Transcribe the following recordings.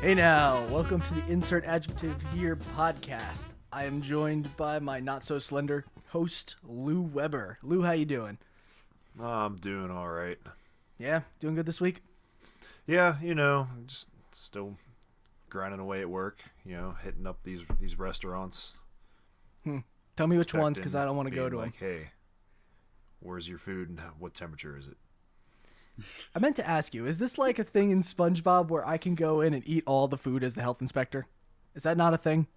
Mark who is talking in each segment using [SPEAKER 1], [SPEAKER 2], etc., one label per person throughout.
[SPEAKER 1] Hey now, welcome to the Insert Adjective Here podcast. I am joined by my not-so-slender host, Lou Weber. Lou, how you doing?
[SPEAKER 2] I'm doing all right.
[SPEAKER 1] Yeah, doing good this week?
[SPEAKER 2] Yeah, just still grinding away at work, hitting up these restaurants.
[SPEAKER 1] Tell me which ones, because I don't want to go to
[SPEAKER 2] like,
[SPEAKER 1] them.
[SPEAKER 2] Hey, where's your food and what temperature is it?
[SPEAKER 1] I meant to ask you, is this like a thing in SpongeBob where I can go in and eat all the food as the health inspector? Is that not a thing?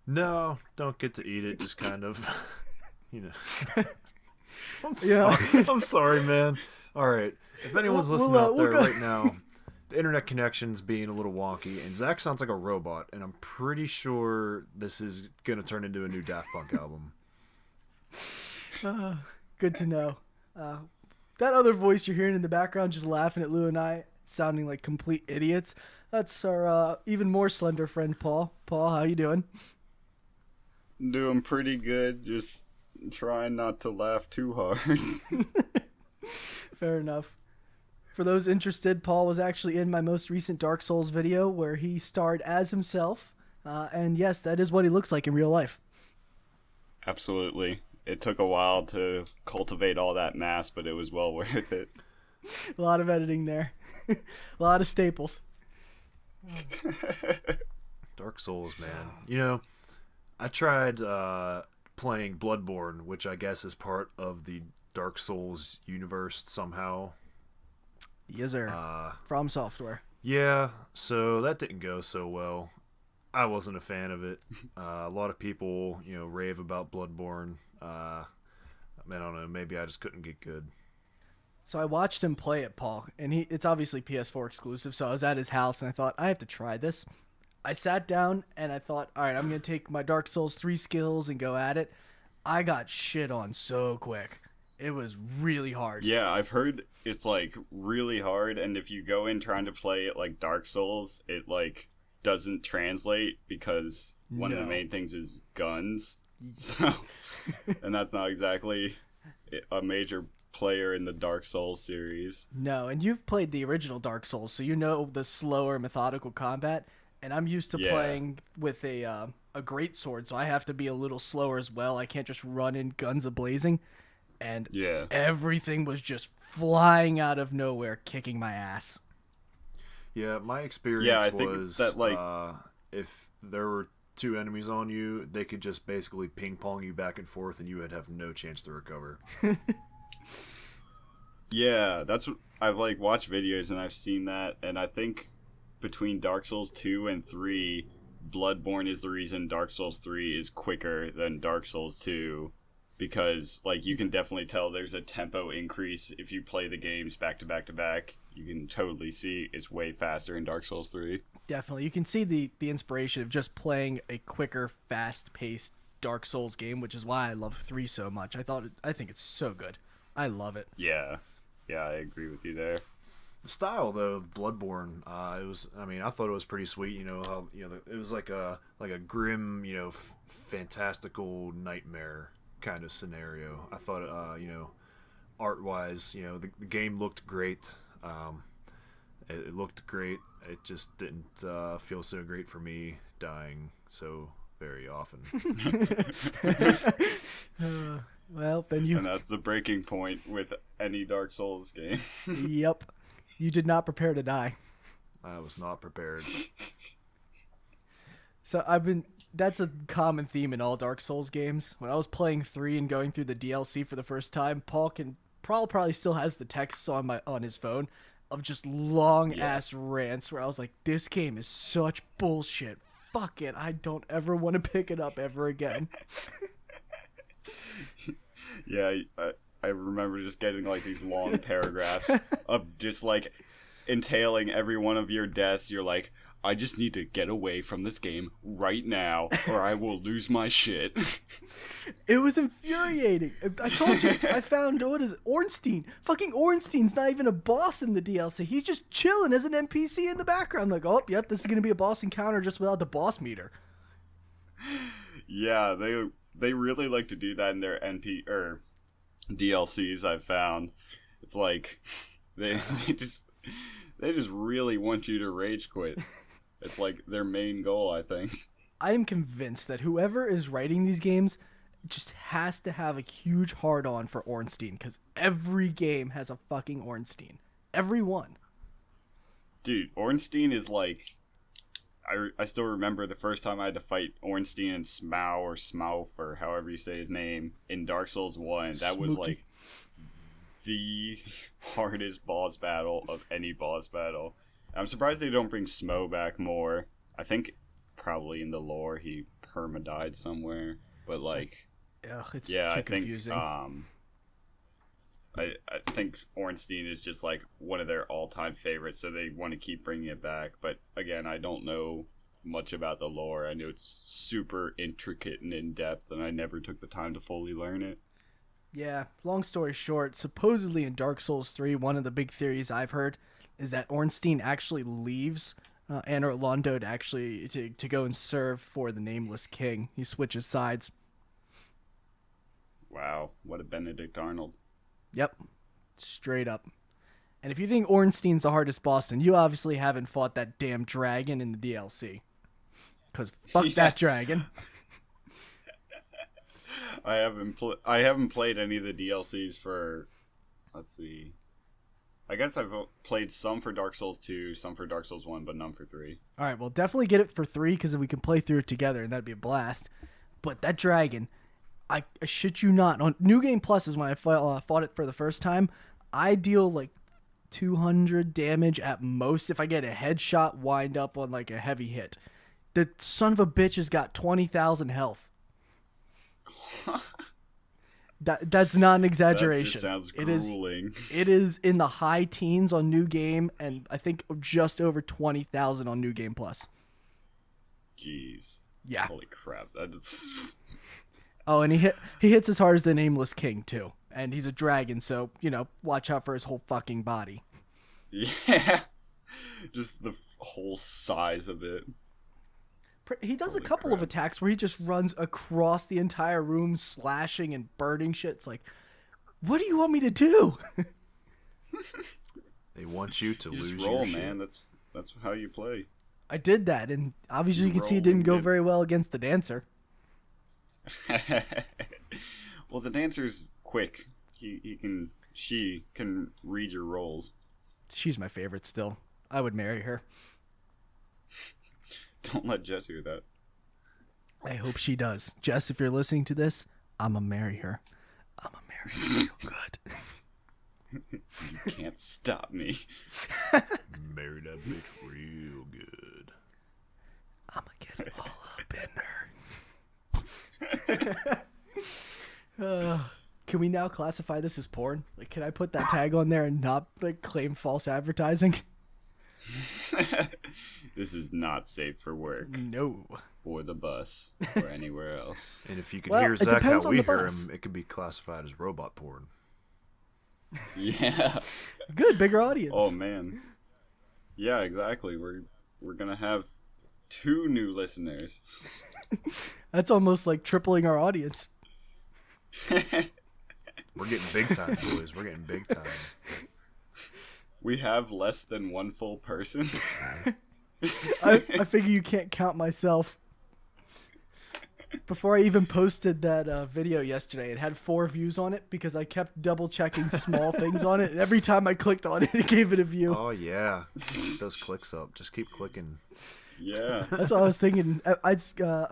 [SPEAKER 2] No, don't get to eat it, just kind of, I'm
[SPEAKER 1] Yeah.
[SPEAKER 2] sorry. I'm sorry, man. All right. If anyone's listening out there right now, the internet connection's being a little wonky, and Zakk sounds like a robot, and I'm pretty sure this is going to turn into a new Daft Punk album.
[SPEAKER 1] Good to know. That other voice you're hearing in the background just laughing at Lou and I, sounding like complete idiots, that's our even more slender friend, Paul. Paul, how you doing?
[SPEAKER 3] Doing pretty good, just trying not to laugh too hard.
[SPEAKER 1] Fair enough. For those interested, Paul was actually in my most recent Dark Souls video where he starred as himself. And yes, that is what he looks like in real life.
[SPEAKER 3] Absolutely. It took a while to cultivate all that mass, but it was well worth it.
[SPEAKER 1] A lot of editing there. A lot of staples.
[SPEAKER 2] Dark Souls, man. I tried playing Bloodborne, which I guess is part of the Dark Souls universe somehow.
[SPEAKER 1] Yes, sir. From Software.
[SPEAKER 2] Yeah, so that didn't go so well. I wasn't a fan of it. A lot of people, rave about Bloodborne. I don't know. Maybe I just couldn't get good.
[SPEAKER 1] So I watched him play it, Paul, and it's obviously PS4 exclusive, so I was at his house, and I thought, I have to try this. I sat down, and I thought, all right, I'm going to take my Dark Souls 3 skills and go at it. I got shit on so quick. It was really hard.
[SPEAKER 3] Yeah, I've heard it's, really hard, and if you go in trying to play it like Dark Souls, it, doesn't translate because one of the main things is guns. So, and that's not exactly a major player in the Dark Souls series.
[SPEAKER 1] No, and you've played the original Dark Souls, so you know the slower, methodical combat. And I'm used to playing with a greatsword, so I have to be a little slower as well. I can't just run in guns a-blazing. And everything was just flying out of nowhere, kicking my ass.
[SPEAKER 2] Yeah, my experience was
[SPEAKER 3] that,
[SPEAKER 2] if there were two enemies on you, they could just basically ping-pong you back and forth, and you would have no chance to recover.
[SPEAKER 3] Yeah, that's what I've watched videos and I've seen that, and I think between Dark Souls 2 and 3, Bloodborne is the reason Dark Souls 3 is quicker than Dark Souls 2, because you can definitely tell there's a tempo increase if you play the games back to back to back. You can totally see it's way faster in Dark Souls 3.
[SPEAKER 1] Definitely. You can see the inspiration of just playing a quicker, fast-paced Dark Souls game, which is why I love 3 so much. I think it's so good. I love it.
[SPEAKER 3] Yeah. Yeah, I agree with you there.
[SPEAKER 2] The style, though, of Bloodborne, it was. I mean, I thought it was pretty sweet. How it was like a grim, fantastical nightmare kind of scenario. I thought, art-wise, the game looked great. It looked great. It just didn't feel so great for me dying so very often.
[SPEAKER 1] Well, then you...
[SPEAKER 3] And that's the breaking point with any Dark Souls game.
[SPEAKER 1] Yep. You did not prepare to die.
[SPEAKER 2] I was not prepared.
[SPEAKER 1] So that's a common theme in all Dark Souls games. When I was playing 3 and going through the DLC for the first time, Paul probably still has the texts on his phone of just long ass rants where I was like, this game is such bullshit. Fuck it. I don't ever want to pick it up ever again.
[SPEAKER 3] Yeah, I remember just getting these long paragraphs of just entailing every one of your deaths. You're like, I just need to get away from this game right now or I will lose my shit.
[SPEAKER 1] It was infuriating. I told you, I found, Ornstein. Fucking Ornstein's not even a boss in the DLC. He's just chilling as an NPC in the background. Like, oh, yep, this is going to be a boss encounter just without the boss meter.
[SPEAKER 3] Yeah, they really like to do that in their DLCs, I've found. It's they They just really want you to rage quit. It's like their main goal, I think.
[SPEAKER 1] I am convinced that whoever is writing these games just has to have a huge hard-on for Ornstein, because every game has a fucking Ornstein. Every one.
[SPEAKER 3] Dude, Ornstein is like... I still remember the first time I had to fight Ornstein and Smaug, or Smaug, or however you say his name, in Dark Souls 1. That was like the hardest boss battle of any boss battle. I'm surprised they don't bring Smough back more. I think probably in the lore he perma-died somewhere. But like...
[SPEAKER 1] Ugh, it's
[SPEAKER 3] yeah,
[SPEAKER 1] too
[SPEAKER 3] I think
[SPEAKER 1] confusing.
[SPEAKER 3] I think Ornstein is just like one of their all-time favorites, so they want to keep bringing it back. But again, I don't know much about the lore. I know it's super intricate and in-depth, and I never took the time to fully learn it.
[SPEAKER 1] Yeah, long story short, supposedly in Dark Souls 3, one of the big theories I've heard is that Ornstein actually leaves Anor Londo to go and serve for the Nameless King. He switches sides.
[SPEAKER 3] Wow, what a Benedict Arnold.
[SPEAKER 1] Yep, straight up. And if you think Ornstein's the hardest boss, then you obviously haven't fought that damn dragon in the DLC. Because fuck that dragon.
[SPEAKER 3] I haven't played any of the DLCs for... Let's see. I guess I've played some for Dark Souls 2, some for Dark Souls 1, but none for 3.
[SPEAKER 1] Alright, well, definitely get it for 3, because we can play through it together, and that'd be a blast. But that dragon... I shit you not. On New Game Plus is when I fought it for the first time. I deal like 200 damage at most if I get a headshot wind up on like a heavy hit. The son of a bitch has got 20,000 health. That's not an exaggeration.
[SPEAKER 3] That just sounds grueling.
[SPEAKER 1] It is in the high teens on New Game, and I think just over 20,000 on New Game Plus.
[SPEAKER 3] Jeez.
[SPEAKER 1] Yeah.
[SPEAKER 3] Holy crap. That's...
[SPEAKER 1] Oh, and he hits as hard as the Nameless King, too. And he's a dragon, so, watch out for his whole fucking body.
[SPEAKER 3] Yeah. Just the whole size of it.
[SPEAKER 1] He does
[SPEAKER 3] Holy
[SPEAKER 1] a couple
[SPEAKER 3] crap.
[SPEAKER 1] of attacks where he just runs across the entire room, slashing and burning shit. It's like, what do you want me to do?
[SPEAKER 2] They want you to
[SPEAKER 3] You
[SPEAKER 2] lose
[SPEAKER 3] just roll,
[SPEAKER 2] your shit.
[SPEAKER 3] man. That's how you play.
[SPEAKER 1] I did that, and obviously you can see it
[SPEAKER 3] roll
[SPEAKER 1] didn't
[SPEAKER 3] and
[SPEAKER 1] go
[SPEAKER 3] get-
[SPEAKER 1] very well against the dancer.
[SPEAKER 3] Well, the dancer's quick. She can read your rolls.
[SPEAKER 1] She's my favorite still. I would marry her.
[SPEAKER 3] Don't let Jess hear that.
[SPEAKER 1] I hope she does. Jess, if you're listening to this, I'ma marry her. I'ma marry her real good.
[SPEAKER 3] You can't stop me.
[SPEAKER 2] Marry that bitch real good.
[SPEAKER 1] I'ma get it all up in her. Can we now classify this as porn? Like, can I put that tag on there and not claim false advertising?
[SPEAKER 3] This is not safe for work,
[SPEAKER 1] No.
[SPEAKER 3] or the bus, or anywhere else.
[SPEAKER 2] And if you can
[SPEAKER 1] Well,
[SPEAKER 2] hear
[SPEAKER 1] it
[SPEAKER 2] Zakk
[SPEAKER 1] depends
[SPEAKER 2] how
[SPEAKER 1] on
[SPEAKER 2] we
[SPEAKER 1] the
[SPEAKER 2] hear
[SPEAKER 1] bus.
[SPEAKER 2] him, it could be classified as robot porn.
[SPEAKER 3] Yeah.
[SPEAKER 1] Good, bigger audience.
[SPEAKER 3] Oh man. Yeah, exactly. We're gonna have 2 new listeners.
[SPEAKER 1] That's almost like tripling our audience.
[SPEAKER 2] We're getting big time, boys. We're getting big time.
[SPEAKER 3] We have less than 1 full person.
[SPEAKER 1] I figure you can't count myself. Before I even posted that video yesterday, it had 4 views on it because I kept double checking small things on it. And every time I clicked on it, it gave it a view.
[SPEAKER 2] Oh yeah, keep those clicks up. Just keep clicking.
[SPEAKER 3] Yeah.
[SPEAKER 1] That's what I was thinking. I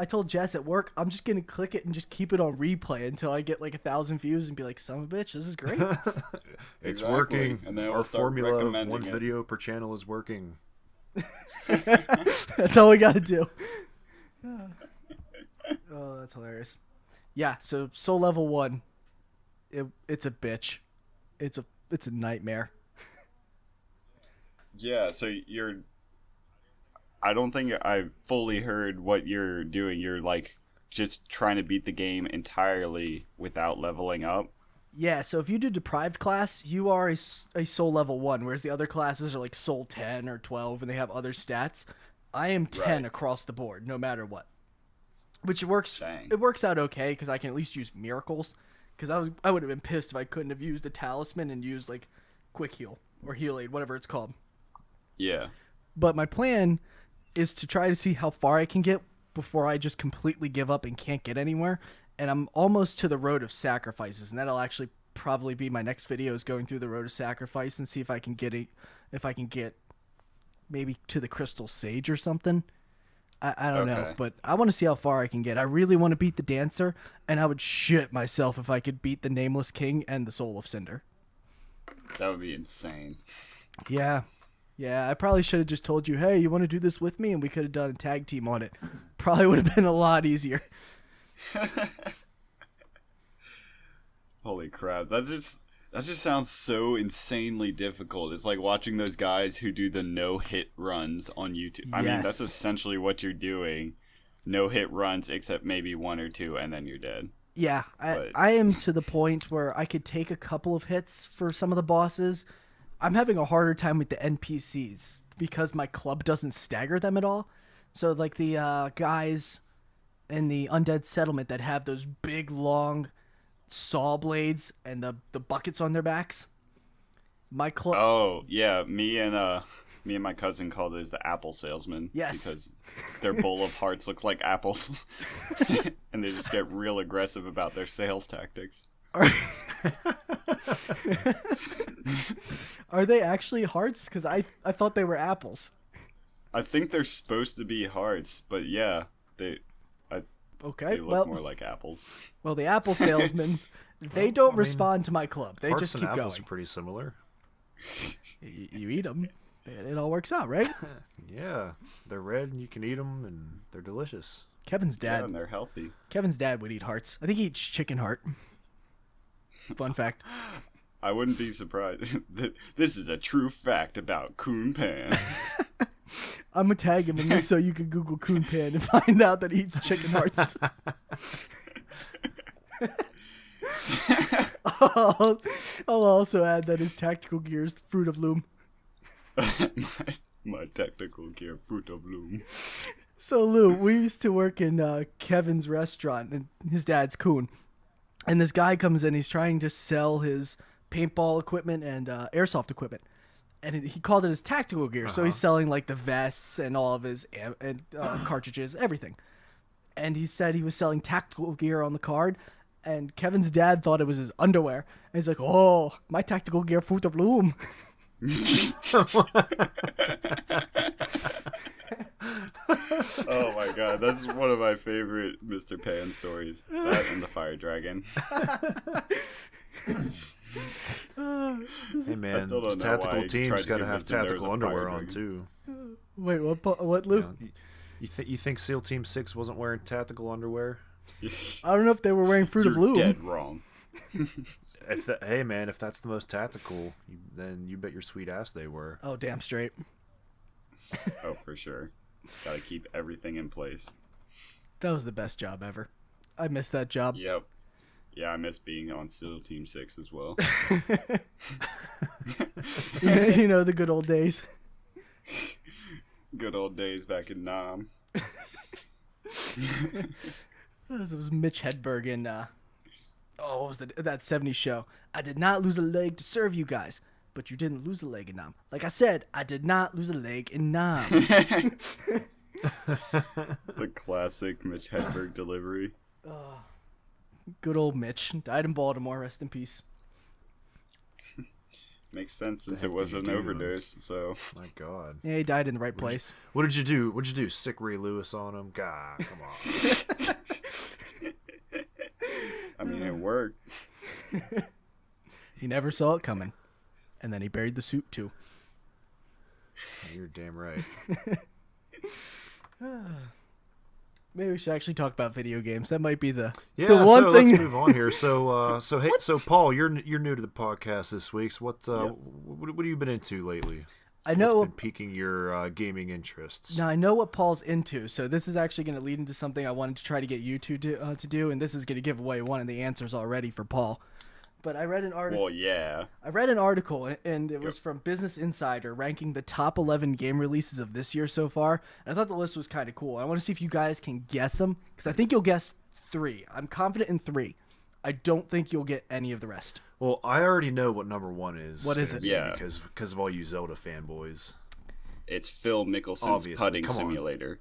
[SPEAKER 1] told Jess at work, I'm just gonna click it and just keep it on replay until I get like 1,000 views and be like, son of a bitch, this is great.
[SPEAKER 2] It's
[SPEAKER 3] Exactly.
[SPEAKER 2] working.
[SPEAKER 3] And then
[SPEAKER 2] Our
[SPEAKER 3] we'll start
[SPEAKER 2] formula of
[SPEAKER 3] recommending
[SPEAKER 2] 1
[SPEAKER 3] it.
[SPEAKER 2] video per channel is working.
[SPEAKER 1] That's all we gotta do. Oh, that's hilarious. Yeah, so Soul Level 1, it's a bitch. It's a nightmare.
[SPEAKER 3] Yeah, so I don't think I've fully heard what you're doing. You're like just trying to beat the game entirely without leveling up.
[SPEAKER 1] Yeah, so if you do Deprived class, you are a Soul Level 1, whereas the other classes are like Soul 10 or 12, and they have other stats. I am 10
[SPEAKER 3] Right.
[SPEAKER 1] across the board, no matter what. Which works.
[SPEAKER 3] Dang.
[SPEAKER 1] It works out okay, because I can at least use miracles. Because I would have been pissed if I couldn't have used a talisman and used, like, Quick Heal, or Heal Aid, whatever it's called.
[SPEAKER 3] Yeah.
[SPEAKER 1] But my plan is to try to see how far I can get before I just completely give up and can't get anywhere. And I'm almost to the road of sacrifices, and that'll actually probably be my next video, is going through the road of sacrifice and see if I can get maybe to the crystal sage or something. I don't know, but I want to see how far I can get. I really want to beat the dancer, and I would shit myself if I could beat the nameless king and the soul of cinder.
[SPEAKER 3] That would be insane.
[SPEAKER 1] Yeah. I probably should have just told you, hey, you want to do this with me? And we could have done a tag team on it. Probably would have been a lot easier.
[SPEAKER 3] Holy crap. That just sounds so insanely difficult. It's like watching those guys who do the no-hit runs on YouTube. I mean, that's essentially what you're doing. No-hit runs, except maybe one or two, and then you're dead.
[SPEAKER 1] Yeah, I am to the point where I could take a couple of hits for some of the bosses. I'm having a harder time with the NPCs because my club doesn't stagger them at all. So, like the guys in the Undead Settlement that have those big, long saw blades and the buckets on their backs. My club.
[SPEAKER 3] Oh yeah, me and my cousin called it the apple salesman.
[SPEAKER 1] Yes,
[SPEAKER 3] because their bowl of hearts looks like apples, and they just get real aggressive about their sales tactics.
[SPEAKER 1] Are they actually hearts? Because I thought they were apples.
[SPEAKER 3] I think they're supposed to be hearts, but yeah, they look more like apples.
[SPEAKER 1] Well, the apple salesmen, they don't respond to my club. They just keep going.
[SPEAKER 2] Apples are pretty similar.
[SPEAKER 1] You eat them, it all works out, right?
[SPEAKER 2] Yeah, they're red and you can eat them, and they're delicious.
[SPEAKER 1] Kevin's dad.
[SPEAKER 3] Yeah, and they're healthy.
[SPEAKER 1] Kevin's dad would eat hearts. I think he eats chicken heart. Fun fact.
[SPEAKER 3] I wouldn't be surprised. This is a true fact about Kun Pan.
[SPEAKER 1] I'm gonna tag him in this so you can Google Kun Pan and find out that he eats chicken hearts. I'll also add that his tactical gear is Fruit of Loom.
[SPEAKER 3] my tactical gear, Fruit of Loom.
[SPEAKER 1] So Lou, we used to work in Kevin's restaurant, and his dad's Kun. And this guy comes in, he's trying to sell his paintball equipment and airsoft equipment. And he called it his tactical gear. So he's selling like the vests and all of his cartridges, everything. And he said he was selling tactical gear on the card. And Kevin's dad thought it was his underwear. And he's like, oh, my tactical gear, Fruit of Loom.
[SPEAKER 3] Oh my god, that's one of my favorite Mr. Pan stories. That and the fire dragon.
[SPEAKER 2] Hey man, this tactical team's got to have tactical underwear on too.
[SPEAKER 1] Wait, what, Lou?
[SPEAKER 2] You think SEAL Team 6 wasn't wearing tactical underwear?
[SPEAKER 1] I don't know if they were wearing Fruit of Loom.
[SPEAKER 3] You're dead wrong.
[SPEAKER 2] Hey man, if that's the most tactical, then you bet your sweet ass they were.
[SPEAKER 1] Oh, damn straight.
[SPEAKER 3] Oh, for sure. Gotta keep everything in place.
[SPEAKER 1] That was the best job ever. I missed that job.
[SPEAKER 3] Yep. Yeah, I miss being on SEAL Team 6 as well.
[SPEAKER 1] You know, the good old days.
[SPEAKER 3] Good old days back in Nam.
[SPEAKER 1] This was Mitch Hedberg in, what was that 70s show? I did not lose a leg to serve you guys, but you didn't lose a leg in Nam. Like I said, I did not lose a leg in Nam.
[SPEAKER 3] The classic Mitch Hedberg delivery.
[SPEAKER 1] Good old Mitch. Died in Baltimore. Rest in peace.
[SPEAKER 3] Makes sense since it was an overdose, so...
[SPEAKER 2] My god.
[SPEAKER 1] Yeah, he died in the right place.
[SPEAKER 2] What did you do? What'd you do? Sick Ray Lewis on him? God, come on.
[SPEAKER 3] I mean, it worked.
[SPEAKER 1] He never saw it coming. And then he buried the suit, too.
[SPEAKER 2] You're damn right.
[SPEAKER 1] Maybe we should actually talk about video games. That might be the
[SPEAKER 2] one thing. Let's move on here. So Paul, you're new to the podcast this week. So what have you been into lately?
[SPEAKER 1] I know
[SPEAKER 2] what's been piquing your gaming interests.
[SPEAKER 1] Now I know what Paul's into. So this is actually going to lead into something I wanted to try to get you to do, and this is going to give away one of the answers already for Paul. But I read an article.
[SPEAKER 3] Well, yeah.
[SPEAKER 1] I read an article, and it was from Business Insider, ranking the top 11 game releases of this year so far. And I thought the list was kind of cool. I want to see if you guys can guess them, because I think you'll guess 3. I'm confident in 3. I don't think you'll get any of the rest.
[SPEAKER 2] Well, I already know what number 1 is.
[SPEAKER 1] What is it?
[SPEAKER 3] Yeah.
[SPEAKER 2] Because of all you Zelda fanboys.
[SPEAKER 3] It's Phil Mickelson's
[SPEAKER 2] Obviously.
[SPEAKER 3] putting
[SPEAKER 2] Come on.
[SPEAKER 3] simulator.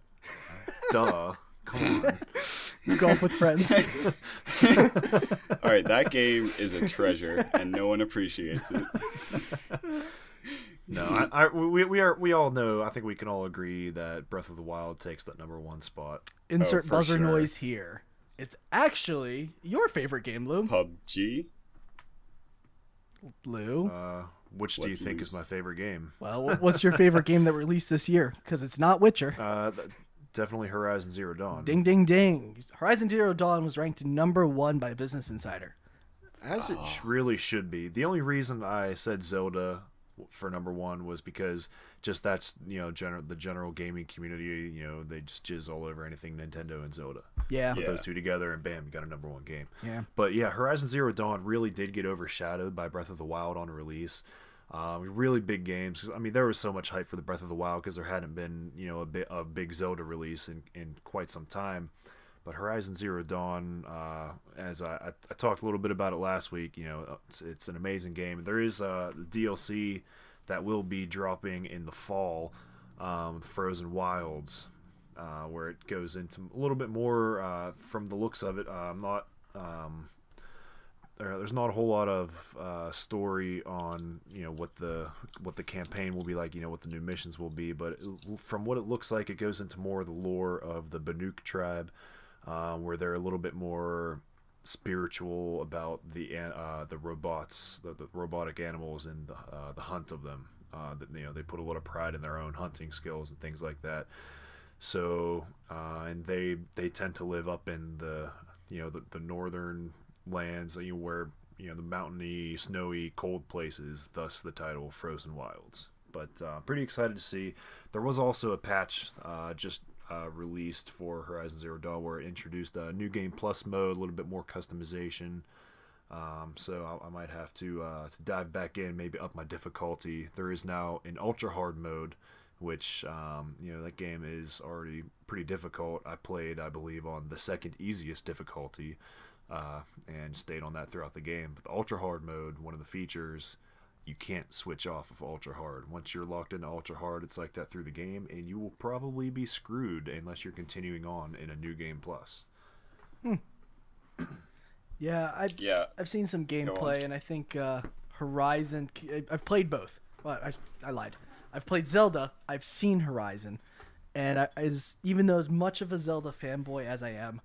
[SPEAKER 2] Duh. Come on.
[SPEAKER 1] Golf with friends.
[SPEAKER 3] All right, that game is a treasure, and no one appreciates it.
[SPEAKER 2] No, we all know. I think we can all agree that Breath of the Wild takes that #1 spot.
[SPEAKER 1] Insert
[SPEAKER 3] for
[SPEAKER 1] buzzer
[SPEAKER 3] sure.
[SPEAKER 1] noise here. It's actually your favorite game, Lou.
[SPEAKER 3] PUBG?
[SPEAKER 1] Lou.
[SPEAKER 2] Which do you
[SPEAKER 3] What's
[SPEAKER 2] think
[SPEAKER 3] Lou's?
[SPEAKER 2] is my favorite game?
[SPEAKER 1] Well, what's your favorite game that released this year? Because it's not Witcher.
[SPEAKER 2] Definitely Horizon Zero Dawn.
[SPEAKER 1] Ding, ding, ding. Horizon Zero Dawn was ranked #1 by Business Insider.
[SPEAKER 2] As it really should be. The only reason I said Zelda for #1 was because just that's the general gaming community. They just jizz all over anything Nintendo and Zelda.
[SPEAKER 1] Yeah.
[SPEAKER 2] Put those two together and bam, you got a #1 game.
[SPEAKER 1] Yeah.
[SPEAKER 2] But yeah, Horizon Zero Dawn really did get overshadowed by Breath of the Wild on release. Really big games. I mean, there was so much hype for the Breath of the Wild because there hadn't been a big Zelda release in quite some time. But Horizon Zero Dawn, as I talked a little bit about it last week, it's an amazing game. There is a DLC that will be dropping in the fall, Frozen Wilds, where it goes into a little bit more from the looks of it. There's not a whole lot of story on what the campaign will be like, what the new missions will be, but from what it looks like, it goes into more of the lore of the Banuk tribe. Where they're a little bit more spiritual about the robots, the robotic animals, and the hunt of them. They put a lot of pride in their own hunting skills and things like that. So, and they tend to live up in the northern lands, where the mountainy, snowy, cold places. Thus, the title Frozen Wilds. But pretty excited to see. There was also a patch just released for Horizon Zero Dawn where it introduced a new game plus mode, a little bit more customization. So I might have to dive back in, maybe up my difficulty. There is now an ultra hard mode, which that game is already pretty difficult. I played, I believe, on the second easiest difficulty, and stayed on that throughout the game. But the ultra hard mode, one of the features, you can't switch off of ultra hard. Once you're locked into ultra hard, it's like that through the game, and you will probably be screwed unless you're continuing on in a new game plus.
[SPEAKER 1] Yeah, I've seen some gameplay, and I think Horizon. I've played both. Well, I lied. I've played Zelda. I've seen Horizon, and even though as much of a Zelda fanboy as I am,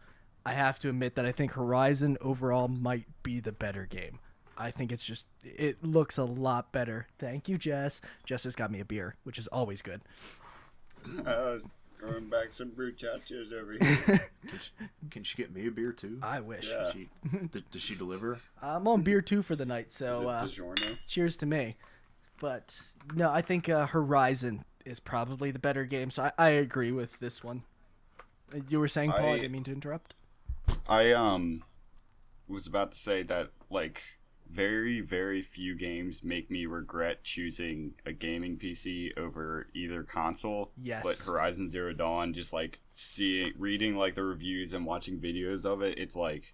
[SPEAKER 1] I have to admit that I think Horizon overall might be the better game. I think it looks a lot better. Thank you, Jess. Jess just got me a beer, which is always good.
[SPEAKER 3] I was throwing back some bruchachos over here.
[SPEAKER 2] Can she get me a beer too?
[SPEAKER 1] I wish.
[SPEAKER 3] Yeah.
[SPEAKER 2] Does she deliver?
[SPEAKER 1] I'm on beer 2 for the night, so
[SPEAKER 3] Is it DiGiorno?
[SPEAKER 1] cheers to me. But no, I think Horizon is probably the better game, so I agree with this one. You were saying, Paul, I didn't mean to interrupt.
[SPEAKER 3] I was about to say that, like, very, very few games make me regret choosing a gaming PC over either console.
[SPEAKER 1] Yes.
[SPEAKER 3] But Horizon Zero Dawn, just like reading like the reviews and watching videos of it, it's like,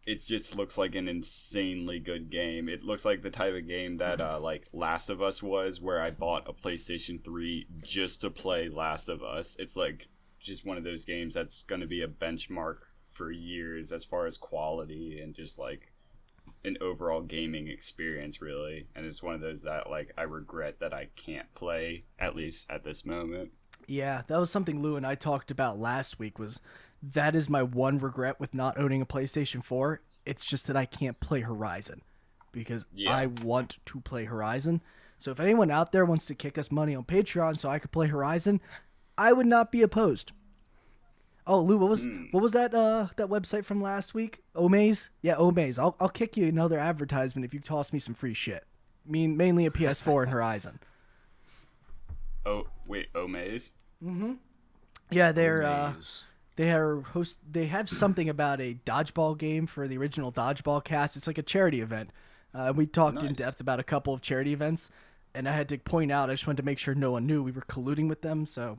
[SPEAKER 3] it just looks like an insanely good game. It looks like the type of game that like Last of Us was, where I bought a PlayStation 3 just to play Last of Us. It's like just one of those games that's going to be a benchmark for years as far as quality and just like an overall gaming experience, really. And it's one of those that like I regret that I can't play, at least at this moment.
[SPEAKER 1] Yeah, that was something Lou and I talked about last week. That is my one regret with not owning a PlayStation 4. It's just that I can't play Horizon because I want to play Horizon. So if anyone out there wants to kick us money on Patreon so I could play Horizon, I would not be opposed. Oh, Lou, what was that that website from last week? Omaze? Yeah, Omaze. I'll kick you another advertisement if you toss me some free shit. I mean, mainly a PS4 and Horizon.
[SPEAKER 3] Oh, wait, Omaze?
[SPEAKER 1] Mm-hmm. Yeah,
[SPEAKER 2] Omaze.
[SPEAKER 1] they have something about a dodgeball game for the original Dodgeball cast. It's like a charity event. We talked in depth about a couple of charity events, and I had to point out, I just wanted to make sure no one knew we were colluding with them, so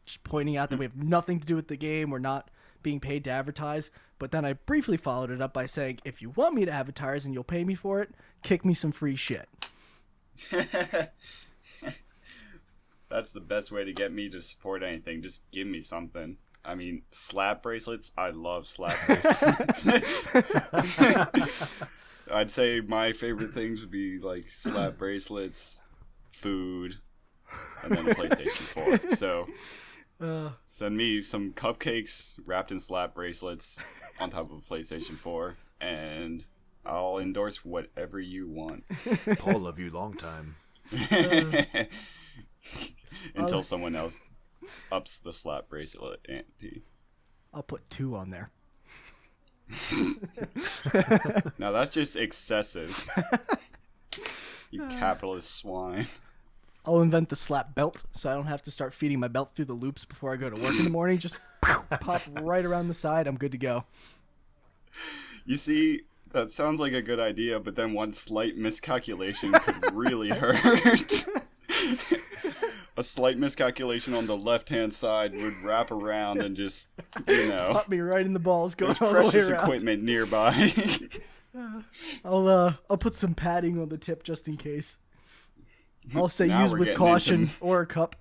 [SPEAKER 1] just pointing out that we have nothing to do with the game. We're not being paid to advertise. But then I briefly followed it up by saying, if you want me to advertise and you'll pay me for it, kick me some free shit.
[SPEAKER 3] That's the best way to get me to support anything. Just give me something. I mean, slap bracelets. I love slap bracelets. I'd say my favorite things would be like slap bracelets, food, and then a PlayStation 4. So send me some cupcakes wrapped in slap bracelets on top of a PlayStation 4, and I'll endorse whatever you want.
[SPEAKER 2] Paul, love you long time.
[SPEAKER 3] Until someone else ups the slap bracelet ante.
[SPEAKER 1] I'll put 2 on there.
[SPEAKER 3] Now that's just excessive. You capitalist swine.
[SPEAKER 1] I'll invent the slap belt, so I don't have to start feeding my belt through the loops before I go to work in the morning. Just pop right around the side. I'm good to go.
[SPEAKER 3] You see, that sounds like a good idea, but then one slight miscalculation could really hurt. A slight miscalculation on the left-hand side would wrap around and just,
[SPEAKER 1] pop me right in the balls going
[SPEAKER 3] there's
[SPEAKER 1] all the way
[SPEAKER 3] precious
[SPEAKER 1] around.
[SPEAKER 3] equipment nearby.
[SPEAKER 1] I'll put some padding on the tip just in case. I'll say
[SPEAKER 3] Now
[SPEAKER 1] use
[SPEAKER 3] we're
[SPEAKER 1] with
[SPEAKER 3] getting
[SPEAKER 1] caution
[SPEAKER 3] into-
[SPEAKER 1] or a cup.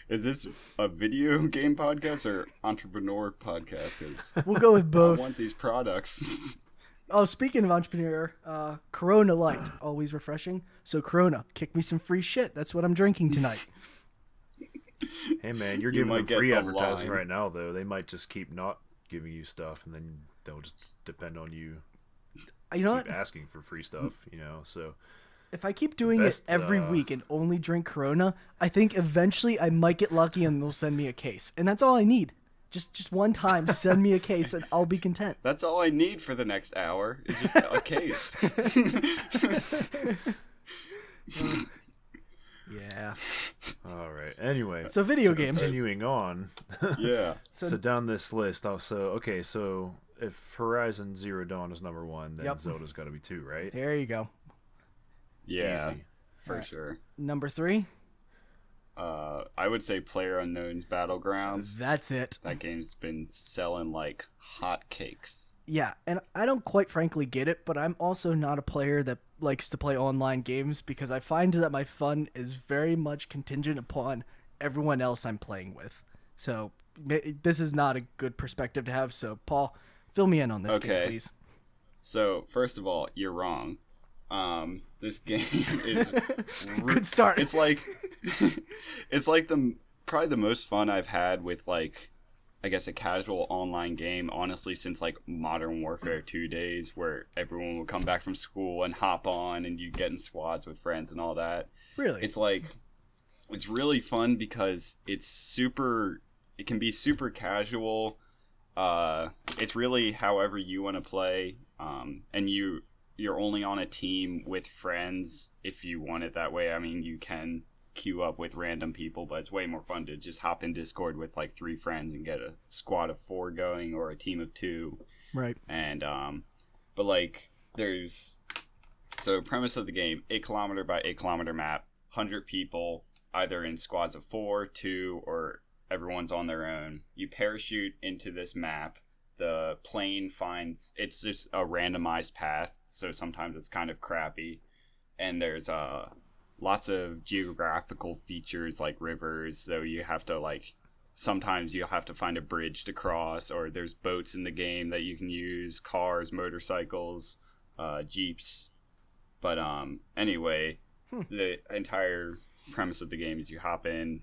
[SPEAKER 3] Is this a video game podcast or entrepreneur podcast? 'Cause
[SPEAKER 1] We'll go with
[SPEAKER 3] I
[SPEAKER 1] both.
[SPEAKER 3] want these products.
[SPEAKER 1] Oh, speaking of entrepreneur, Corona Light, always refreshing. So Corona, kick me some free shit. That's what I'm drinking tonight.
[SPEAKER 2] Hey man, you're
[SPEAKER 3] You
[SPEAKER 2] giving
[SPEAKER 3] might
[SPEAKER 2] them
[SPEAKER 3] get
[SPEAKER 2] free
[SPEAKER 3] the
[SPEAKER 2] advertising
[SPEAKER 3] line.
[SPEAKER 2] right now, though. They might just keep not giving you stuff, and then they'll just depend on you
[SPEAKER 1] You know
[SPEAKER 2] keep
[SPEAKER 1] what?
[SPEAKER 2] asking for free stuff. So
[SPEAKER 1] If I keep doing
[SPEAKER 2] best,
[SPEAKER 1] it every week and only drink Corona, I think eventually I might get lucky and they'll send me a case. And that's all I need. Just one time, send me a case and I'll be content.
[SPEAKER 3] That's all I need for the next hour is just a case.
[SPEAKER 1] Yeah.
[SPEAKER 2] all right. Anyway,
[SPEAKER 1] So video games.
[SPEAKER 2] continuing on.
[SPEAKER 3] Yeah.
[SPEAKER 2] So down this list, so if Horizon Zero Dawn is number 1, then
[SPEAKER 1] Yep.
[SPEAKER 2] Zelda's got to be 2, right?
[SPEAKER 1] There you go.
[SPEAKER 3] Yeah,
[SPEAKER 2] Easy.
[SPEAKER 3] for
[SPEAKER 1] Alright.
[SPEAKER 3] sure.
[SPEAKER 1] Number 3.
[SPEAKER 3] I would say PlayerUnknown's Battlegrounds.
[SPEAKER 1] That's it.
[SPEAKER 3] That game's been selling like hotcakes.
[SPEAKER 1] Yeah, and I don't quite frankly get it, but I'm also not a player that likes to play online games because I find that my fun is very much contingent upon everyone else I'm playing with. So this is not a good perspective to have. So Paul, fill me in on this game,
[SPEAKER 3] Okay.
[SPEAKER 1] please.
[SPEAKER 3] So first of all, you're wrong. This game is
[SPEAKER 1] Good start.
[SPEAKER 3] It's like probably the most fun I've had with like I guess a casual online game, honestly, since like Modern Warfare 2 days, where everyone would come back from school and hop on and you get in squads with friends and all that.
[SPEAKER 1] Really?
[SPEAKER 3] It's like it's really fun because it can be super casual. It's really however you want to play, and you're only on a team with friends if you want it that way. I mean, you can queue up with random people, but it's way more fun to just hop in Discord with like 3 friends and get a squad of 4 going or a team of 2.
[SPEAKER 1] Right.
[SPEAKER 3] And but like premise of the game, 8 kilometer by 8 kilometer map, 100 people either in squads of 4, 2, or everyone's on their own. You parachute into this map. The plane it's just a randomized path, so sometimes it's kind of crappy, and there's lots of geographical features like rivers, so you have to sometimes you'll have to find a bridge to cross, or there's boats in the game that you can use, cars, motorcycles, jeeps. But anyway, the entire premise of the game is you hop in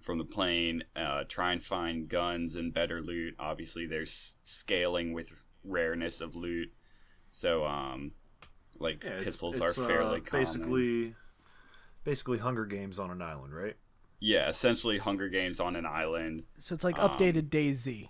[SPEAKER 3] from the plane, try and find guns and better loot. Obviously there's scaling with rareness of loot, so pistols are fairly common.
[SPEAKER 2] Basically Hunger Games on an island, right?
[SPEAKER 3] Yeah, essentially Hunger Games on an island.
[SPEAKER 1] So it's like updated DayZ.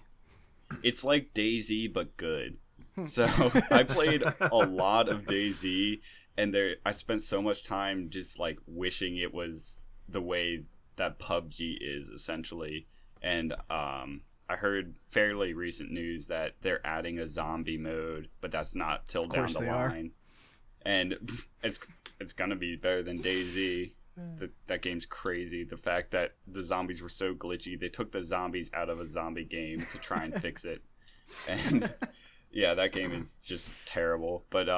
[SPEAKER 3] It's like DayZ but good. So I played a lot of DayZ, and I spent so much time just like wishing it was the way that PUBG is essentially. And I heard fairly recent news that they're adding a zombie mode, but that's not till down the line. And it's gonna be better than DayZ. That game's crazy. The fact that the zombies were so glitchy, they took the zombies out of a zombie game to try and fix it. And yeah, that game is just terrible. But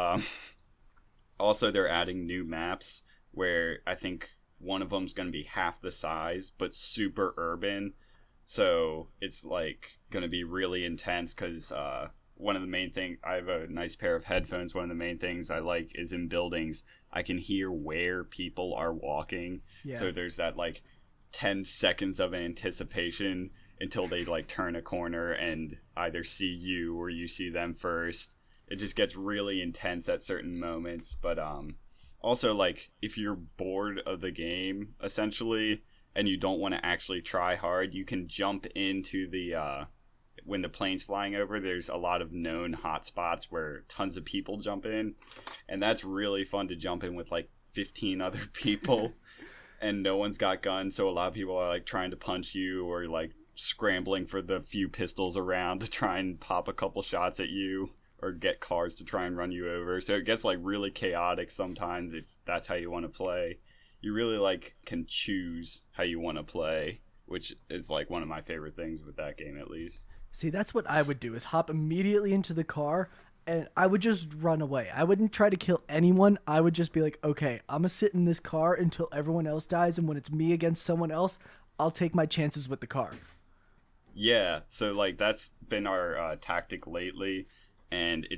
[SPEAKER 3] also they're adding new maps where I think one of them's going to be half the size, but super urban. So it's like going to be really intense because one of the main things, I have a nice pair of headphones. One of the main things I like is in buildings, I can hear where people are walking.
[SPEAKER 1] Yeah.
[SPEAKER 3] So there's that like 10 seconds of anticipation until they like turn a corner and either see you or you see them first. It just gets really intense at certain moments. But also, like, if you're bored of the game, essentially, and you don't want to actually try hard, you can jump into the when the plane's flying over, there's a lot of known hotspots where tons of people jump in, and that's really fun to jump in with like 15 other people, and no one's got guns, so a lot of people are like trying to punch you or like scrambling for the few pistols around to try and pop a couple shots at you or get cars to try and run you over. So it gets like really chaotic sometimes if that's how you want to play. You really like can choose how you want to play, which is like one of my favorite things with that game, at least.
[SPEAKER 1] See, that's what I would do, is hop immediately into the car and I would just run away. I wouldn't try to kill anyone. I would just be like, okay, I'm gonna sit in this car until everyone else dies, and when it's me against someone else, I'll take my chances with the car.
[SPEAKER 3] Yeah, so like that's been our tactic lately, and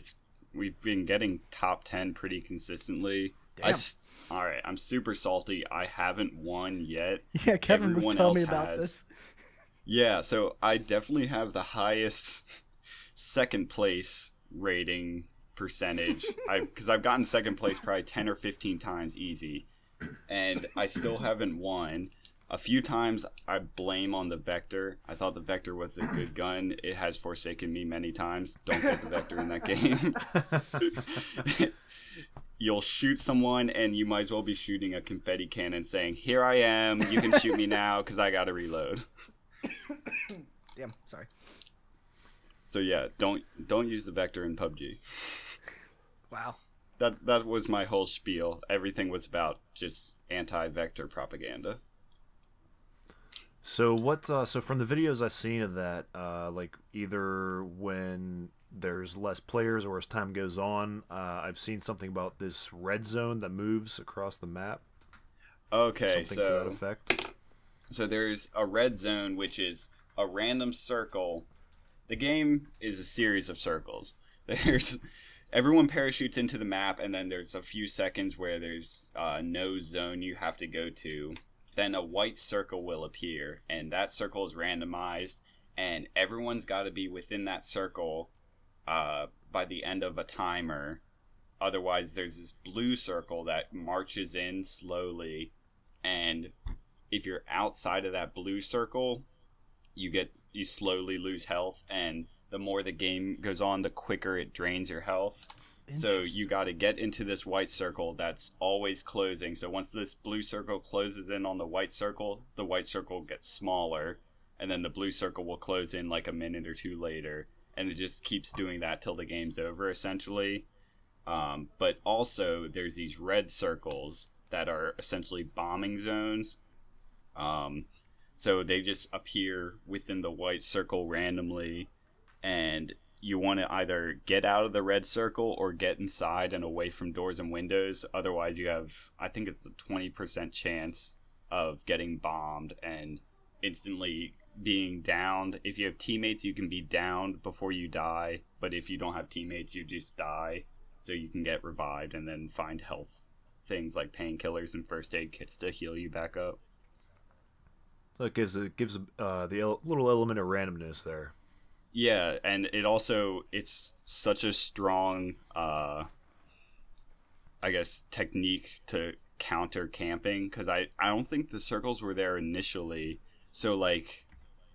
[SPEAKER 3] we've been getting top 10 pretty consistently.
[SPEAKER 1] Damn.
[SPEAKER 3] All right, I'm super salty. I haven't won yet.
[SPEAKER 1] Yeah, Kevin was
[SPEAKER 3] Everyone
[SPEAKER 1] telling me
[SPEAKER 3] else
[SPEAKER 1] about
[SPEAKER 3] has.
[SPEAKER 1] this.
[SPEAKER 3] Yeah, so I definitely have the highest second place rating percentage. Because I've gotten second place probably 10 or 15 times easy, and I still haven't won. A few times I blame on the Vector. I thought the Vector was a good gun. It has forsaken me many times. Don't get the Vector in that game. You'll shoot someone and you might as well be shooting a confetti cannon saying, "Here I am, you can shoot me now because I gotta reload."
[SPEAKER 1] Damn, sorry.
[SPEAKER 3] So yeah, don't use the Vector in PUBG.
[SPEAKER 1] Wow.
[SPEAKER 3] That was my whole spiel. Everything was about just anti-Vector propaganda.
[SPEAKER 2] So so from the videos I've seen of that, like either when there's less players or as time goes on, I've seen something about this red zone that moves across the map.
[SPEAKER 3] Okay,
[SPEAKER 2] something to that effect.
[SPEAKER 3] So there's a red zone, which is a random circle. The game is a series of circles. Everyone parachutes into the map, and then there's a few seconds where there's no zone you have to go to. Then a white circle will appear, and that circle is randomized, and everyone's got to be within that circle by the end of a timer. Otherwise, there's this blue circle that marches in slowly, and if you're outside of that blue circle, you slowly lose health, and the more the game goes on, the quicker it drains your health. So you got to get into this white circle that's always closing. So once this blue circle closes in on the white circle gets smaller, and then the blue circle will close in like a minute or two later, and it just keeps doing that till the game's over, essentially. But also, there's these red circles that are essentially bombing zones. So they just appear within the white circle randomly, and you want to either get out of the red circle or get inside and away from doors and windows. Otherwise, you have, I think it's a 20% chance of getting bombed and instantly being downed. If you have teammates, you can be downed before you die. But if you don't have teammates, you just die. So you can get revived and then find health things like painkillers and first aid kits to heal you back up.
[SPEAKER 2] So it gives the little element of randomness there.
[SPEAKER 3] Yeah, and it's such a strong, I guess, technique to counter camping, because I don't think the circles were there initially, so like,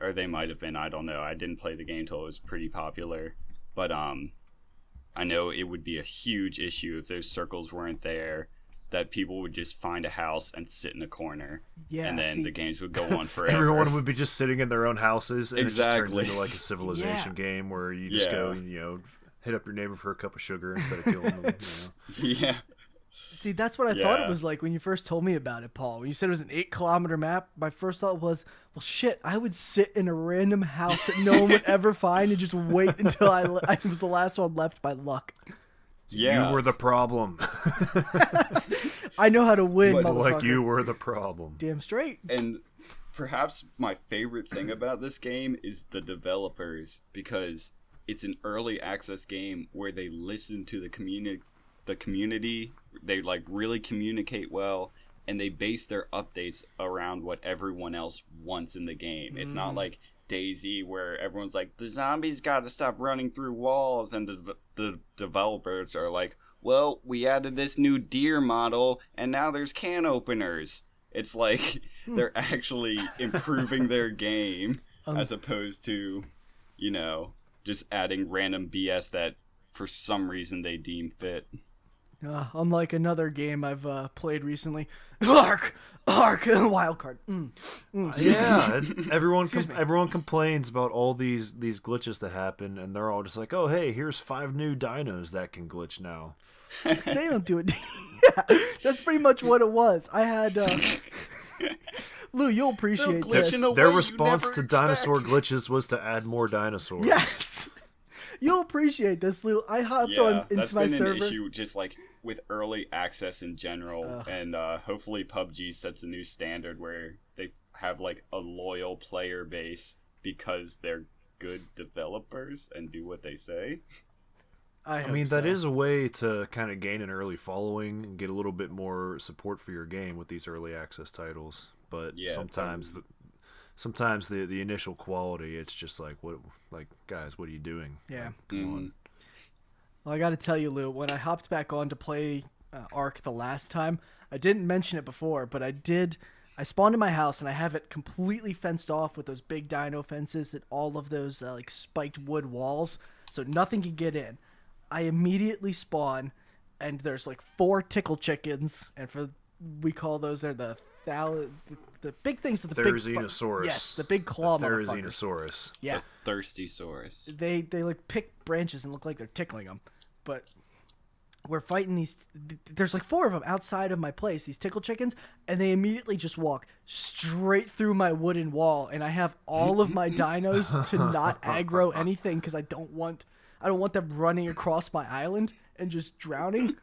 [SPEAKER 3] or they might have been, I don't know, I didn't play the game till it was pretty popular, but I know it would be a huge issue if those circles weren't there, that people would just find a house and sit in a corner.
[SPEAKER 1] Yeah,
[SPEAKER 3] and then the games would go on forever.
[SPEAKER 2] Everyone would be just sitting in their own houses, and
[SPEAKER 3] exactly.
[SPEAKER 2] It just turns into like a civilization game where you just go and, hit up your neighbor for a cup of sugar instead of killing them.
[SPEAKER 3] Yeah.
[SPEAKER 1] See, that's what I thought it was like when you first told me about it, Paul. When you said it was an 8-kilometer map, my first thought was, well, shit, I would sit in a random house that no one would ever find and just wait until I was the last one left by luck.
[SPEAKER 2] Yeah. You were the problem.
[SPEAKER 1] I know how to win,
[SPEAKER 3] But
[SPEAKER 1] motherfucker.
[SPEAKER 2] Like you were the problem.
[SPEAKER 1] Damn straight.
[SPEAKER 3] And perhaps my favorite thing about this game is the developers, because it's an early access game where they listen to the community. They like really communicate well, and they base their updates around what everyone else wants in the game. It's not like Daisy, where everyone's like, the zombies got to stop running through walls, and the developers are like, well, we added this new deer model, and now there's can openers. It's like they're actually improving their game as opposed to, you know, just adding random BS that for some reason they deem fit.
[SPEAKER 1] Unlike another game I've played recently, Ark, wildcard.
[SPEAKER 2] Yeah, everyone complains about all these glitches that happen, and they're all just like, "Oh, hey, here's 5 new dinos that can glitch now."
[SPEAKER 1] They don't do it. Yeah, that's pretty much what it was. I had Lou, you'll appreciate this.
[SPEAKER 2] Their response to dinosaur glitches was to add more dinosaurs.
[SPEAKER 1] Yes, you'll appreciate this, Lou. I hopped on into my server.
[SPEAKER 3] That's been an issue, just like with early access in general, and hopefully PUBG sets a new standard where they have like a loyal player base because they're good developers and do what they say.
[SPEAKER 2] I mean, that is a way to kind of gain an early following and get a little bit more support for your game with these early access titles. But sometimes the initial quality, it's just like, guys, what are you doing?
[SPEAKER 1] Yeah.
[SPEAKER 2] Like, come on.
[SPEAKER 1] Well, I got to tell you, Lou, when I hopped back on to play Ark the last time, I didn't mention it before, but I did. I spawned in my house, and I have it completely fenced off with those big dino fences and all of those like spiked wood walls, so nothing can get in. I immediately spawn, and there's like 4 tickle chickens, and we call those the big things with the big
[SPEAKER 2] Therizinosaurus.
[SPEAKER 1] Yes, the big claw motherfuckers.
[SPEAKER 2] Therizinosaurus.
[SPEAKER 1] Yeah,
[SPEAKER 3] the Thirstysaurus.
[SPEAKER 1] They like pick branches and look like they're tickling them, but we're fighting these. There's like 4 of them outside of my place. These tickle chickens, and they immediately just walk straight through my wooden wall, and I have all of my dinos to not aggro anything because I don't want them running across my island and just drowning.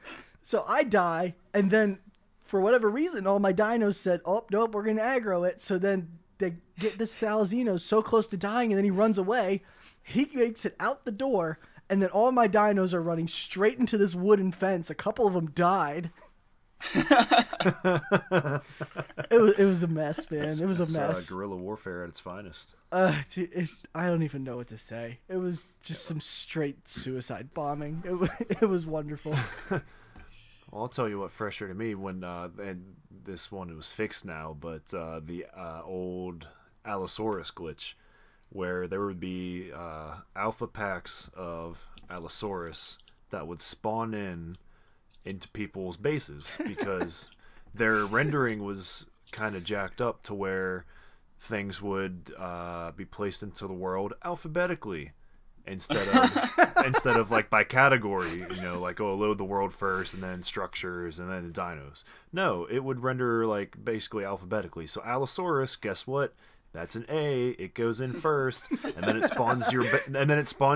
[SPEAKER 1] So I die, and then for whatever reason, all my dinos said, oh, nope, we're going to aggro it. So then they get this Thalazino so close to dying, and then he runs away. He makes it out the door, and then all my dinos are running straight into this wooden fence. A couple of them died. It was a mess, man. It was a mess.
[SPEAKER 2] Guerrilla warfare at its finest.
[SPEAKER 1] I don't even know what to say. It was just some straight suicide bombing. It was wonderful.
[SPEAKER 2] Well, I'll tell you what frustrated me when, and this one was fixed now, but the old Allosaurus glitch, where there would be alpha packs of Allosaurus that would spawn into people's bases because their rendering was kind of jacked up to where things would be placed into the world alphabetically instead of like by category, like, oh, load the world first and then structures and then the dinos. No, it would render like basically alphabetically. So Allosaurus, guess what? That's an A. It goes in first, and then it spawns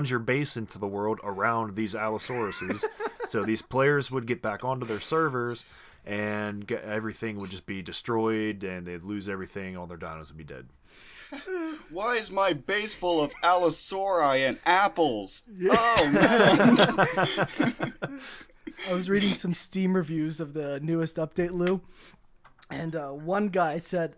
[SPEAKER 2] your base into the world around these Allosauruses. So these players would get back onto their servers, and everything would just be destroyed, and they'd lose everything. All their dinos would be dead.
[SPEAKER 3] Why is my base full of Allosauri and apples? Oh man!
[SPEAKER 1] I was reading some Steam reviews of the newest update, Lou. And one guy said,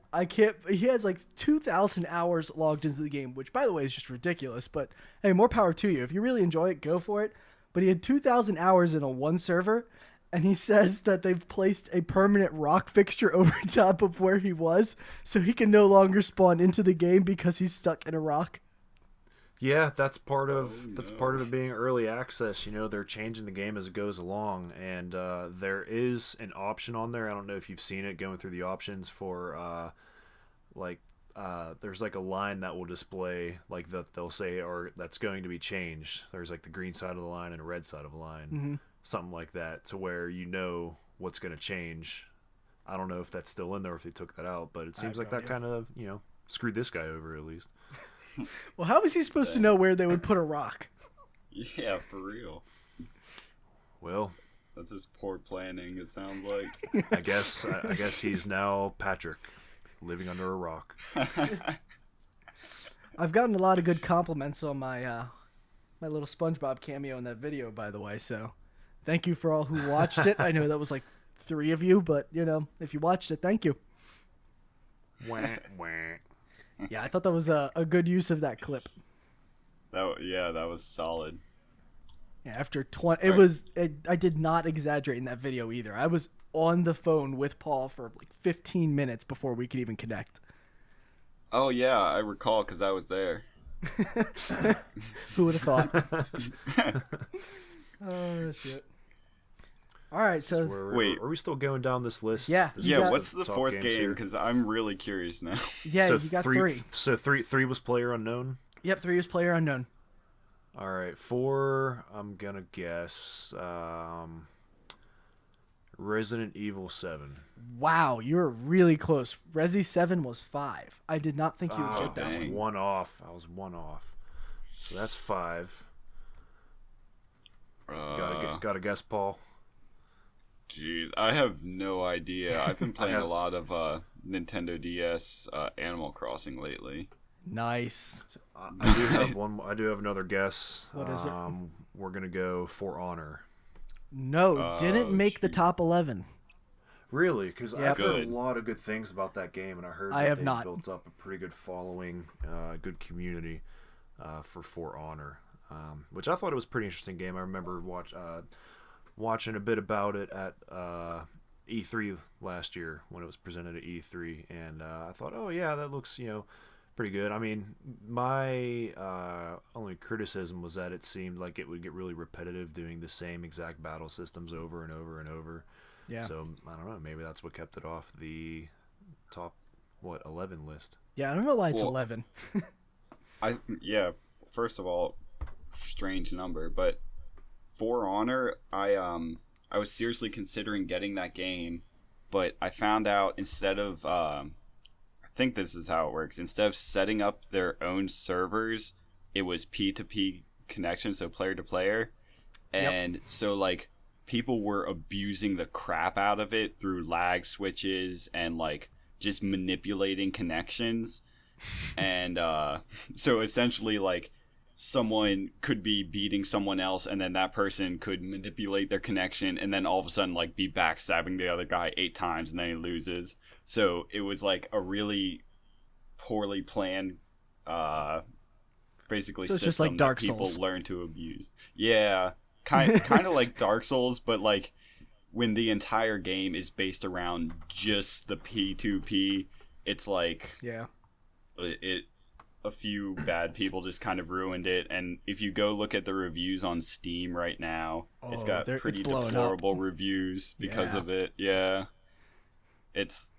[SPEAKER 1] he has like 2,000 hours logged into the game, which, by the way, is just ridiculous. But, hey, more power to you. If you really enjoy it, go for it. But he had 2,000 hours in a one server, and he says that they've placed a permanent rock fixture over top of where he was, so he can no longer spawn into the game because he's stuck in a rock.
[SPEAKER 2] Yeah, that's part of it being early access. They're changing the game as it goes along, and there is an option on there. I don't know if you've seen it going through the options for there's like a line that will display like that they'll say, or that's going to be changed. There's like the green side of the line and a red side of the line, something like that, to where what's going to change. I don't know if that's still in there or if they took that out, but it seems like that kind of screwed this guy over at least.
[SPEAKER 1] Well, how was he supposed to know where they would put a rock?
[SPEAKER 3] Yeah, for real.
[SPEAKER 2] Well,
[SPEAKER 3] That's just poor planning. It sounds like.
[SPEAKER 2] I guess he's now Patrick, living under a rock.
[SPEAKER 1] I've gotten a lot of good compliments on my my little SpongeBob cameo in that video, by the way. So, thank you for all who watched it. I know that was like 3 of you, but if you watched it, thank you.
[SPEAKER 2] Wah, wah.
[SPEAKER 1] Yeah, I thought that was a good use of that clip.
[SPEAKER 3] That was solid.
[SPEAKER 1] Yeah, after 20, I did not exaggerate in that video either. I was on the phone with Paul for like 15 minutes before we could even connect.
[SPEAKER 3] Oh yeah, I recall because I was there.
[SPEAKER 1] Who would have thought? Oh shit! All right, so
[SPEAKER 3] wait,
[SPEAKER 2] are we still going down this list?
[SPEAKER 1] Yeah,
[SPEAKER 3] What's the fourth game? Because I'm really curious now.
[SPEAKER 1] Yeah,
[SPEAKER 2] so
[SPEAKER 1] you got 3.
[SPEAKER 2] So three was player unknown.
[SPEAKER 1] Yep, 3 was player unknown.
[SPEAKER 2] All right, 4. I'm gonna guess Resident Evil 7.
[SPEAKER 1] Wow, you were really close. Resi 7 was 5. I did not think you would get that
[SPEAKER 2] I was
[SPEAKER 1] one.
[SPEAKER 2] one off. So that's 5. Gotta guess, Paul.
[SPEAKER 3] Jeez, I have no idea. I've been playing a lot of Nintendo DS Animal Crossing lately.
[SPEAKER 1] Nice.
[SPEAKER 2] So, I do have one. I do have another guess.
[SPEAKER 1] What is it?
[SPEAKER 2] We're gonna go For Honor.
[SPEAKER 1] No, didn't make the top 11.
[SPEAKER 2] Really? Because
[SPEAKER 1] Yep.
[SPEAKER 2] I've heard a lot of good things about that game, and I heard that they built up a pretty good following, good community for Honor, which I thought it was a pretty interesting game. I remember watching a bit about it at E3 last year when it was presented at E3, and I thought, oh yeah, that looks pretty good. I mean, my only criticism was that it seemed like it would get really repetitive doing the same exact battle systems over and over and over.
[SPEAKER 1] Yeah.
[SPEAKER 2] So I don't know. Maybe that's what kept it off the top 11 list.
[SPEAKER 1] Yeah, I don't know why it's 11.
[SPEAKER 3] First of all, strange number, but For Honor, I was seriously considering getting that game, but I found out instead of I think this is how it works. Instead of setting up their own servers, it was P2P connection, so player to player, and so like people were abusing the crap out of it through lag switches and like just manipulating connections. And so essentially like someone could be beating someone else and then that person could manipulate their connection and then all of a sudden like be backstabbing the other guy 8 times and then he loses. So it was like a really poorly planned basically
[SPEAKER 1] so it's
[SPEAKER 3] system
[SPEAKER 1] just like Dark
[SPEAKER 3] that people
[SPEAKER 1] Souls.
[SPEAKER 3] learn to abuse. Yeah. Kind of like Dark Souls, but like when the entire game is based around just the P2P, it's like a few bad people just kind of ruined it. And if you go look at the reviews on Steam right now, it's got pretty deplorable reviews because of it. Yeah, it's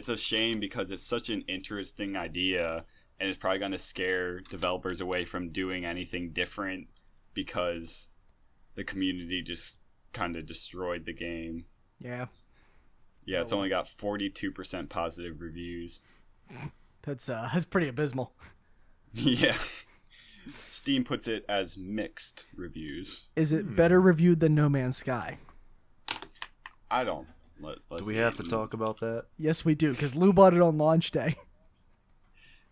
[SPEAKER 3] a shame because it's such an interesting idea, and it's probably going to scare developers away from doing anything different because the community just kind of destroyed the game.
[SPEAKER 1] Yeah.
[SPEAKER 3] Yeah, it's only got 42% positive reviews.
[SPEAKER 1] That's pretty abysmal.
[SPEAKER 3] Yeah. Steam puts it as mixed reviews.
[SPEAKER 1] Is it better reviewed than No Man's Sky?
[SPEAKER 3] I don't.
[SPEAKER 2] Do we have to talk about that?
[SPEAKER 1] Yes, we do, because Lou bought it on launch day.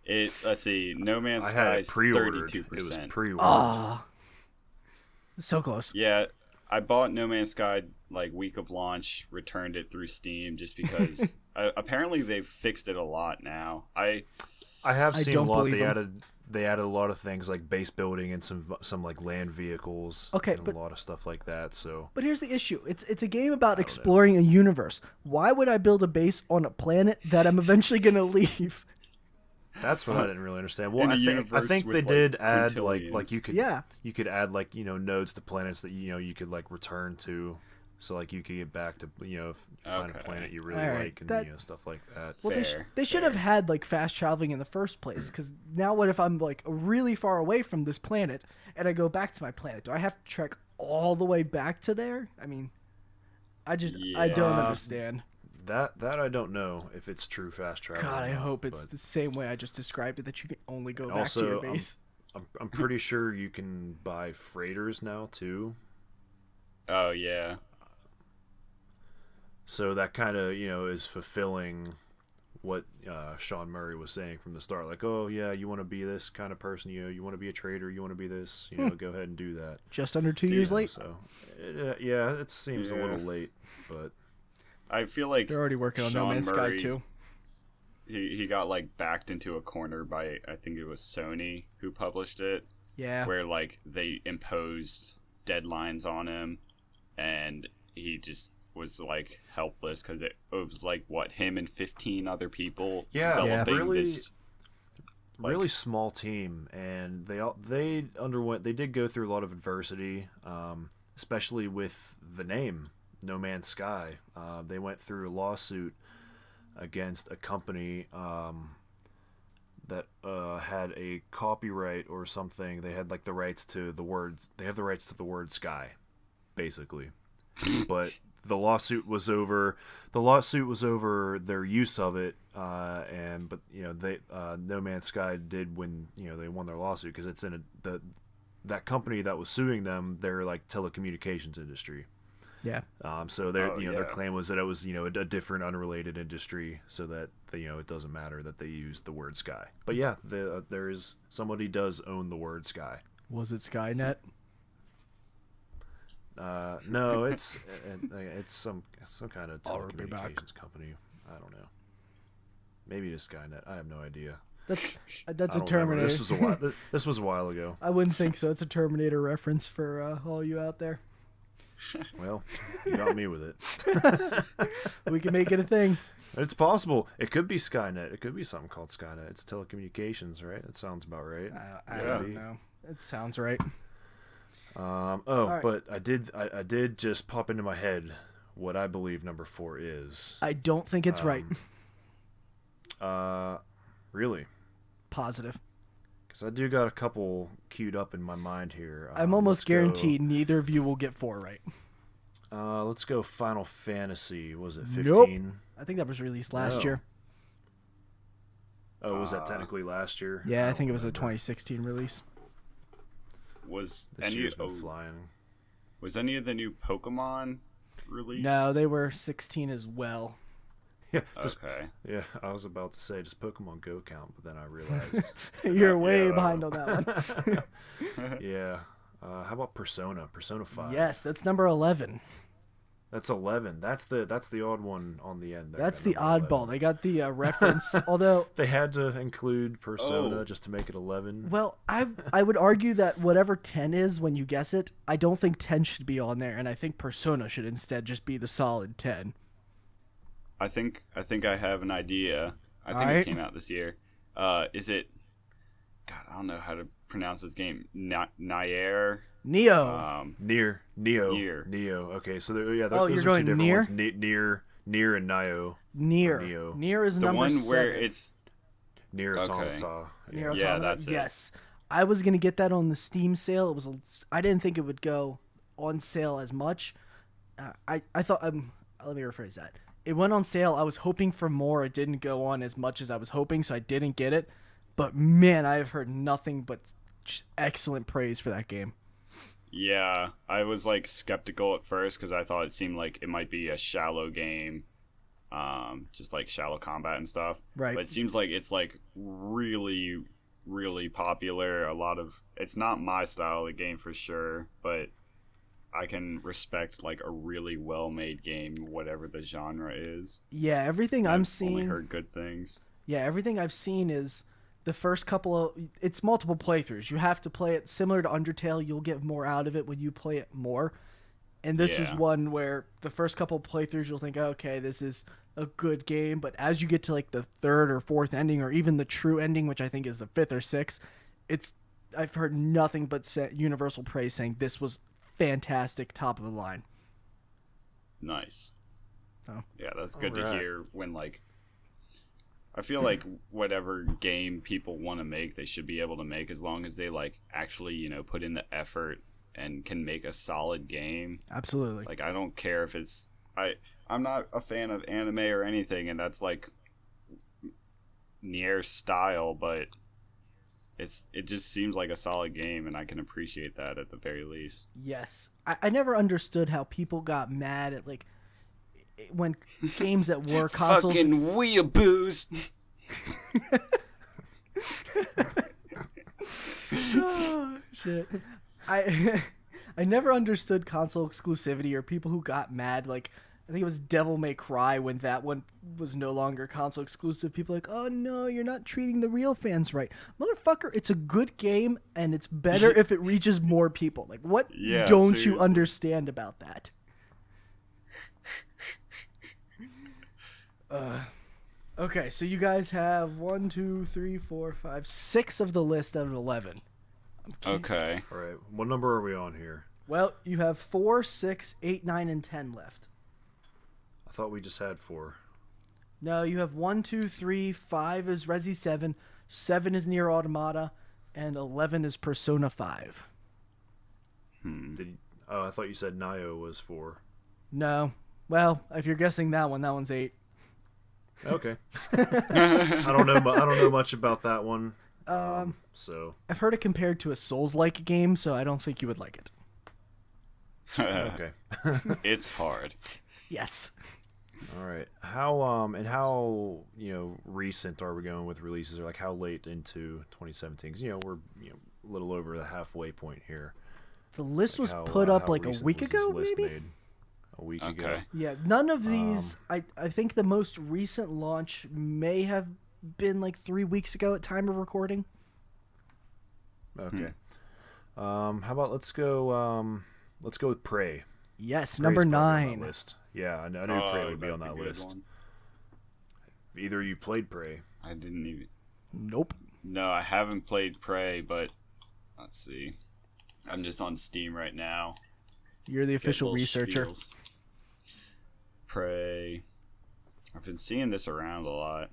[SPEAKER 3] Let's see. No Man's
[SPEAKER 2] I
[SPEAKER 3] Sky
[SPEAKER 2] had it
[SPEAKER 3] is
[SPEAKER 2] pre-ordered.
[SPEAKER 3] 32%.
[SPEAKER 2] It was pre-ordered.
[SPEAKER 1] Ah, so close.
[SPEAKER 3] Yeah, I bought No Man's Sky like week of launch, returned it through Steam just because apparently they've fixed it a lot now. I
[SPEAKER 2] have seen a lot. They added a lot of things like base building and some like land vehicles.
[SPEAKER 1] Okay,
[SPEAKER 2] and
[SPEAKER 1] but
[SPEAKER 2] a lot of stuff like that. So,
[SPEAKER 1] but here's the issue: it's a game about exploring a universe. Why would I build a base on a planet that I'm eventually gonna leave?
[SPEAKER 2] That's what I didn't really understand. Well, I think they
[SPEAKER 3] with,
[SPEAKER 2] did
[SPEAKER 3] like,
[SPEAKER 2] add
[SPEAKER 3] quintillions.
[SPEAKER 2] like you could add like nodes to planets that you could like return to, so like you could get back to find a planet you really like and stuff like that.
[SPEAKER 1] Well, they should have had like fast traveling in the first place, because now what if I'm like really far away from this planet and I go back to my planet? Do I have to trek all the way back to there? I mean, I don't understand.
[SPEAKER 2] That I don't know if it's true fast travel.
[SPEAKER 1] God, I hope it's the same way I just described it, that you can only go back to your base.
[SPEAKER 2] I'm pretty sure you can buy freighters now too.
[SPEAKER 3] Oh yeah.
[SPEAKER 2] So that kind of is fulfilling what Sean Murray was saying from the start. Like, oh yeah, you want to be this kind of person. You want to be a trader. You want to be this. Go ahead and do that.
[SPEAKER 1] Just under 2 years late.
[SPEAKER 2] So yeah, it seems a little late, but
[SPEAKER 3] I feel like
[SPEAKER 1] they're already working on No Man's Sky too.
[SPEAKER 3] He got like backed into a corner by, I think it was Sony who published it.
[SPEAKER 1] Yeah.
[SPEAKER 3] Where like they imposed deadlines on him, and he just was like helpless because it was like him and 15 other people developing
[SPEAKER 2] really,
[SPEAKER 3] this
[SPEAKER 2] really small team, and they did go through a lot of adversity, especially with the name No Man's Sky. They went through a lawsuit against a company that had a copyright or something. They had like the rights to the words. They have the rights to the word sky, basically. But the lawsuit was over their use of it, but they No Man's Sky did win. They won their lawsuit because it's in that company that was suing them. They're like telecommunications industry.
[SPEAKER 1] Yeah.
[SPEAKER 2] So their claim was that it was a different unrelated industry, so that it doesn't matter that they used the word sky. But yeah, there is somebody does own the word sky.
[SPEAKER 1] Was it Skynet?
[SPEAKER 2] No, it's some kind of telecommunications company. I don't know. Maybe it's Skynet. I have no idea.
[SPEAKER 1] That's a Terminator.
[SPEAKER 2] This was a while ago.
[SPEAKER 1] I wouldn't think so. It's a Terminator reference for all you out there.
[SPEAKER 2] Well, you got me with it.
[SPEAKER 1] We can make it a thing.
[SPEAKER 2] It's possible. It could be Skynet. It could be something called Skynet. It's telecommunications, right? That sounds about right.
[SPEAKER 1] I don't know. It sounds right.
[SPEAKER 2] Right. But I did just pop into my head what I believe number 4 is.
[SPEAKER 1] I don't think it's right.
[SPEAKER 2] Really?
[SPEAKER 1] Positive.
[SPEAKER 2] Because I do got a couple queued up in my mind here.
[SPEAKER 1] I'm almost guaranteed neither of you will get 4 right.
[SPEAKER 2] Let's go Final Fantasy. Was it 15?
[SPEAKER 1] Nope. I think that was released last year.
[SPEAKER 2] Oh, was that technically last year?
[SPEAKER 1] Yeah, I think it was a 2016 release.
[SPEAKER 3] Was
[SPEAKER 2] this year's been flying.
[SPEAKER 3] Was any of the new Pokemon released?
[SPEAKER 1] No, they were 16 as well.
[SPEAKER 2] Yeah.
[SPEAKER 3] Okay.
[SPEAKER 2] Yeah, I was about to say, does Pokemon Go count? But then I realized
[SPEAKER 1] you're way behind on that
[SPEAKER 2] one. Yeah. How about Persona? Persona 5.
[SPEAKER 1] Yes, that's number 11.
[SPEAKER 2] That's 11. That's the odd one on the end there.
[SPEAKER 1] That's the oddball. They got the reference, although
[SPEAKER 2] they had to include Persona just to make it 11.
[SPEAKER 1] Well, I would argue that whatever 10 is when you guess it, I don't think 10 should be on there, and I think Persona should instead just be the solid 10.
[SPEAKER 3] I think I have an idea. I think it came out this year. Is it? God, I don't know how to pronounce this game. Nier.
[SPEAKER 1] Neo.
[SPEAKER 2] Neo. Okay, so those
[SPEAKER 1] you're
[SPEAKER 2] are
[SPEAKER 1] going
[SPEAKER 2] two different
[SPEAKER 1] Nier?
[SPEAKER 2] ones. Nier and Nio.
[SPEAKER 1] Nier. Nier is
[SPEAKER 3] the
[SPEAKER 1] number
[SPEAKER 3] one
[SPEAKER 1] 7.
[SPEAKER 3] where it's
[SPEAKER 2] Nier Automata.
[SPEAKER 1] Nier
[SPEAKER 3] Yeah,
[SPEAKER 1] Automata.
[SPEAKER 3] that's it.
[SPEAKER 1] Yes, I was gonna get that on the Steam sale. I didn't think it would go on sale as much. I thought. Let me rephrase that. It went on sale. I was hoping for more. It didn't go on as much as I was hoping, so I didn't get it. But man, I have heard nothing but excellent praise for that game.
[SPEAKER 3] Yeah, I was like skeptical at first because I thought it seemed like it might be a shallow game, just like shallow combat and stuff.
[SPEAKER 1] Right.
[SPEAKER 3] But it seems like it's like really, really popular. It's not my style of game for sure, but I can respect like a really well-made game, whatever the genre is.
[SPEAKER 1] Yeah, everything I'm seeing.
[SPEAKER 3] Only heard good things.
[SPEAKER 1] Yeah, everything I've seen is the first couple of. It's multiple playthroughs. You have to play it similar to Undertale. You'll get more out of it when you play it more. And this is one where the first couple of playthroughs you'll think, okay, this is a good game. But as you get to like the 3rd or 4th ending, or even the true ending, which I think is the 5th or 6th, I've heard nothing but universal praise saying this was fantastic, top of the line.
[SPEAKER 3] Nice.
[SPEAKER 1] So
[SPEAKER 3] yeah, that's good to hear. When like, I feel like whatever game people want to make, they should be able to make as long as they like actually put in the effort and can make a solid game.
[SPEAKER 1] Absolutely.
[SPEAKER 3] Like I don't care if it's I'm not a fan of anime or anything, and that's like Nier's style, but it just seems like a solid game, and I can appreciate that at the very least.
[SPEAKER 1] Yes. I never understood how people got mad at, like, when games that were consoles.
[SPEAKER 3] Fucking weeaboos.
[SPEAKER 1] Oh, shit. I never understood console exclusivity or people who got mad. Like, I think it was Devil May Cry when that one was no longer console exclusive. People like, oh no, you're not treating the real fans right. Motherfucker, it's a good game and it's better if it reaches more people. Like, what don't
[SPEAKER 3] seriously.
[SPEAKER 1] you understand about that? Okay, so you guys have 1, 2, 3, 4, 5, 6 of the list out of 11.
[SPEAKER 3] Okay.
[SPEAKER 2] All right. What number are we on here?
[SPEAKER 1] Well, you have 4, 6, 8, 9, and 10 left.
[SPEAKER 2] I thought we just had 4.
[SPEAKER 1] No, you have 1, 2, 3, 5 is Resi 7, 7 is Nier Automata, and 11 is Persona 5.
[SPEAKER 2] I thought you said Nio was 4.
[SPEAKER 1] No. Well, if you're guessing that one's 8.
[SPEAKER 2] Okay. I don't know much about that one. So
[SPEAKER 1] I've heard it compared to a Souls-like game, so I don't think you would like it.
[SPEAKER 2] okay.
[SPEAKER 3] It's hard.
[SPEAKER 1] Yes.
[SPEAKER 2] All right. How recent are we going with releases, or like how late into 2017? Because we're a little over the halfway point here.
[SPEAKER 1] The list
[SPEAKER 2] Like
[SPEAKER 1] was put up
[SPEAKER 2] how
[SPEAKER 1] like a
[SPEAKER 2] recent
[SPEAKER 1] week
[SPEAKER 2] was this
[SPEAKER 1] ago,
[SPEAKER 2] list
[SPEAKER 1] maybe?
[SPEAKER 2] made? A week ago.
[SPEAKER 3] Okay.
[SPEAKER 1] Yeah, none of these. I think the most recent launch may have been like 3 weeks ago at time of recording.
[SPEAKER 2] Okay. How about let's go with Prey.
[SPEAKER 1] Yes,
[SPEAKER 2] Prey's
[SPEAKER 1] number
[SPEAKER 2] probably on that
[SPEAKER 1] 9.
[SPEAKER 2] list. Yeah, I knew Prey would be on
[SPEAKER 3] that's a
[SPEAKER 2] that
[SPEAKER 3] good
[SPEAKER 2] list.
[SPEAKER 3] one.
[SPEAKER 2] Either you played Prey.
[SPEAKER 3] I didn't even.
[SPEAKER 1] Nope.
[SPEAKER 3] No, I haven't played Prey, but let's see. I'm just on Steam right now.
[SPEAKER 1] You're the
[SPEAKER 3] Get
[SPEAKER 1] official
[SPEAKER 3] little
[SPEAKER 1] researcher.
[SPEAKER 3] spiels. Prey. I've been seeing this around a lot.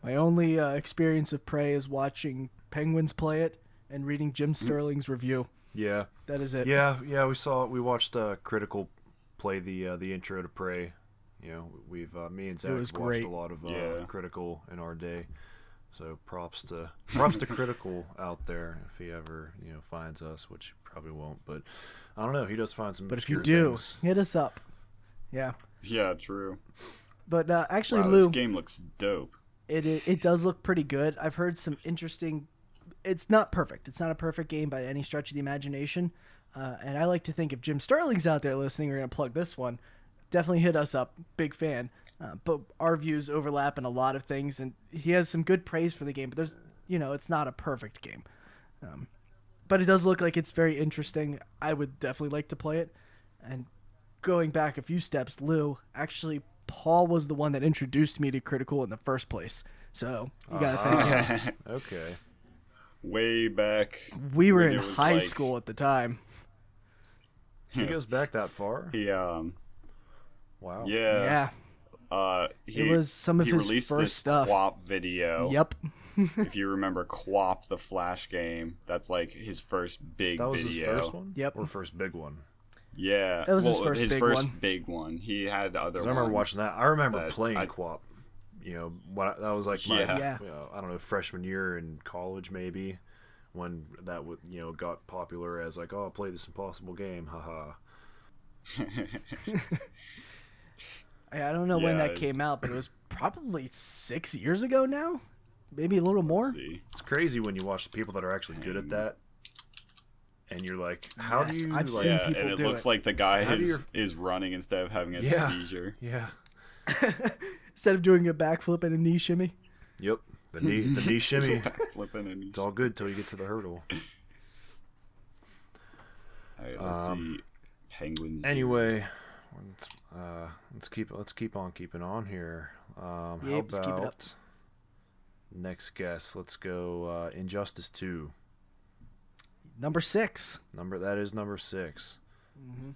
[SPEAKER 1] My only experience of Prey is watching Penguins play it and reading Jim Sterling's review.
[SPEAKER 2] Yeah.
[SPEAKER 1] That is it.
[SPEAKER 2] Yeah. We watched Critical play the intro to Prey. We've me and Zakk
[SPEAKER 1] was
[SPEAKER 2] watched
[SPEAKER 1] great.
[SPEAKER 2] a lot of
[SPEAKER 3] Yeah.
[SPEAKER 2] Critical in our day. So props to Critical out there if he ever finds us, which he probably won't. But I don't know. He does find some.
[SPEAKER 1] But if you
[SPEAKER 2] obscure
[SPEAKER 1] do,
[SPEAKER 2] things.
[SPEAKER 1] hit us up. Yeah.
[SPEAKER 3] Yeah, true.
[SPEAKER 1] But actually,
[SPEAKER 3] Wow,
[SPEAKER 1] Lou,
[SPEAKER 3] this game looks dope.
[SPEAKER 1] it does look pretty good. I've heard some interesting. It's not perfect. It's not a perfect game by any stretch of the imagination. And I like to think if Jim Sterling's out there listening, we're gonna plug this one. Definitely hit us up. Big fan. But our views overlap in a lot of things, and he has some good praise for the game. But there's, it's not a perfect game. But it does look like it's very interesting. I would definitely like to play it. And going back a few steps, Lou, actually, Paul was the one that introduced me to Critical in the first place. So you gotta thank him.
[SPEAKER 2] Okay.
[SPEAKER 3] Way back.
[SPEAKER 1] We were
[SPEAKER 3] when
[SPEAKER 1] in
[SPEAKER 3] it was
[SPEAKER 1] high
[SPEAKER 3] like-
[SPEAKER 1] school at the time.
[SPEAKER 2] He goes back that far.
[SPEAKER 3] He
[SPEAKER 2] Wow.
[SPEAKER 3] yeah.
[SPEAKER 1] Yeah.
[SPEAKER 3] He,
[SPEAKER 1] It was some of
[SPEAKER 3] he
[SPEAKER 1] his
[SPEAKER 3] released
[SPEAKER 1] first
[SPEAKER 3] this
[SPEAKER 1] stuff.
[SPEAKER 3] Quap video.
[SPEAKER 1] Yep.
[SPEAKER 3] If you remember Quap, the Flash game, that's like his first big
[SPEAKER 2] That was
[SPEAKER 3] video.
[SPEAKER 2] his first one.
[SPEAKER 1] Yep.
[SPEAKER 2] Or first big one.
[SPEAKER 3] Yeah,
[SPEAKER 1] That was his first big one.
[SPEAKER 3] big one. He had other
[SPEAKER 2] 'Cause
[SPEAKER 3] ones.
[SPEAKER 2] I remember watching that. I remember
[SPEAKER 3] that
[SPEAKER 2] playing
[SPEAKER 3] I-
[SPEAKER 2] Quap. That was like my
[SPEAKER 3] Yeah.
[SPEAKER 1] Yeah.
[SPEAKER 2] I don't know, freshman year in college maybe, when that got popular as like, oh, I'll play this impossible game, haha.
[SPEAKER 1] I don't know when
[SPEAKER 3] Yeah.
[SPEAKER 1] that came out, but it was probably 6 years ago now, maybe a little more.
[SPEAKER 3] Let's see.
[SPEAKER 2] It's crazy when you watch the people that are actually good at that, and you're like, how
[SPEAKER 1] Yes,
[SPEAKER 2] do you
[SPEAKER 1] I've
[SPEAKER 2] like?
[SPEAKER 1] seen
[SPEAKER 3] Yeah,
[SPEAKER 1] people
[SPEAKER 3] and it
[SPEAKER 1] do
[SPEAKER 3] looks
[SPEAKER 1] it.
[SPEAKER 3] like the guy
[SPEAKER 2] How do
[SPEAKER 3] is running instead of having a
[SPEAKER 2] Yeah.
[SPEAKER 3] seizure.
[SPEAKER 2] Yeah.
[SPEAKER 1] Instead of doing a backflip and a knee shimmy.
[SPEAKER 2] Yep. The knee shimmy.
[SPEAKER 3] Flipping and
[SPEAKER 2] It's all good till you get to the hurdle.
[SPEAKER 3] Alright, let's see. Penguins.
[SPEAKER 2] Anyway, let's keep on keeping on here. How
[SPEAKER 1] Yep, let's keep it up.
[SPEAKER 2] about next guess? Let's go Injustice 2.
[SPEAKER 1] Number 6.
[SPEAKER 2] That is number 6.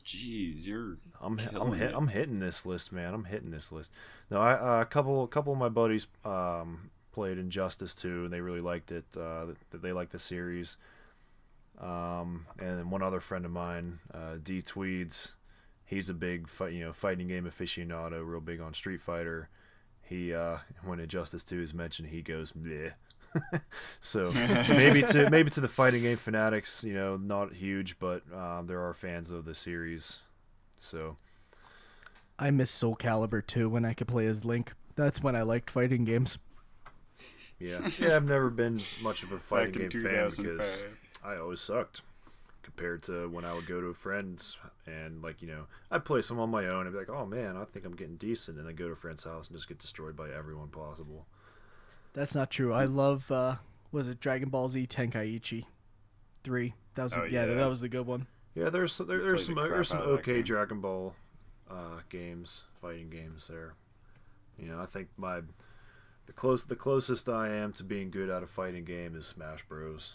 [SPEAKER 3] Jeez, you're.
[SPEAKER 2] I'm
[SPEAKER 3] killing it.
[SPEAKER 2] hitting this list, man. I'm hitting this list. No, a couple of my buddies played Injustice 2 and they really liked it. They liked the series. And then one other friend of mine, D Tweeds, he's a big fighting game aficionado, real big on Street Fighter. He when Injustice 2 is mentioned, he goes bleh. So maybe to the fighting game fanatics, not huge, but there are fans of the series. So
[SPEAKER 1] I miss Soul Calibur 2 when I could play as Link. That's when I liked fighting games.
[SPEAKER 2] Yeah, I've never been much of a fighting
[SPEAKER 3] Back in
[SPEAKER 2] game fan because
[SPEAKER 3] 2005.
[SPEAKER 2] I always sucked compared to when I would go to friends and I'd play some on my own and be like, oh man, I think I'm getting decent, and I go to a friend's house and just get destroyed by everyone possible.
[SPEAKER 1] That's not true. I love was it Dragon Ball Z Tenkaichi 3? That was that was the good one.
[SPEAKER 2] Yeah, there's some okay
[SPEAKER 3] game.
[SPEAKER 2] Dragon Ball games, fighting games there. I think the closest I am to being good at a fighting game is Smash Bros.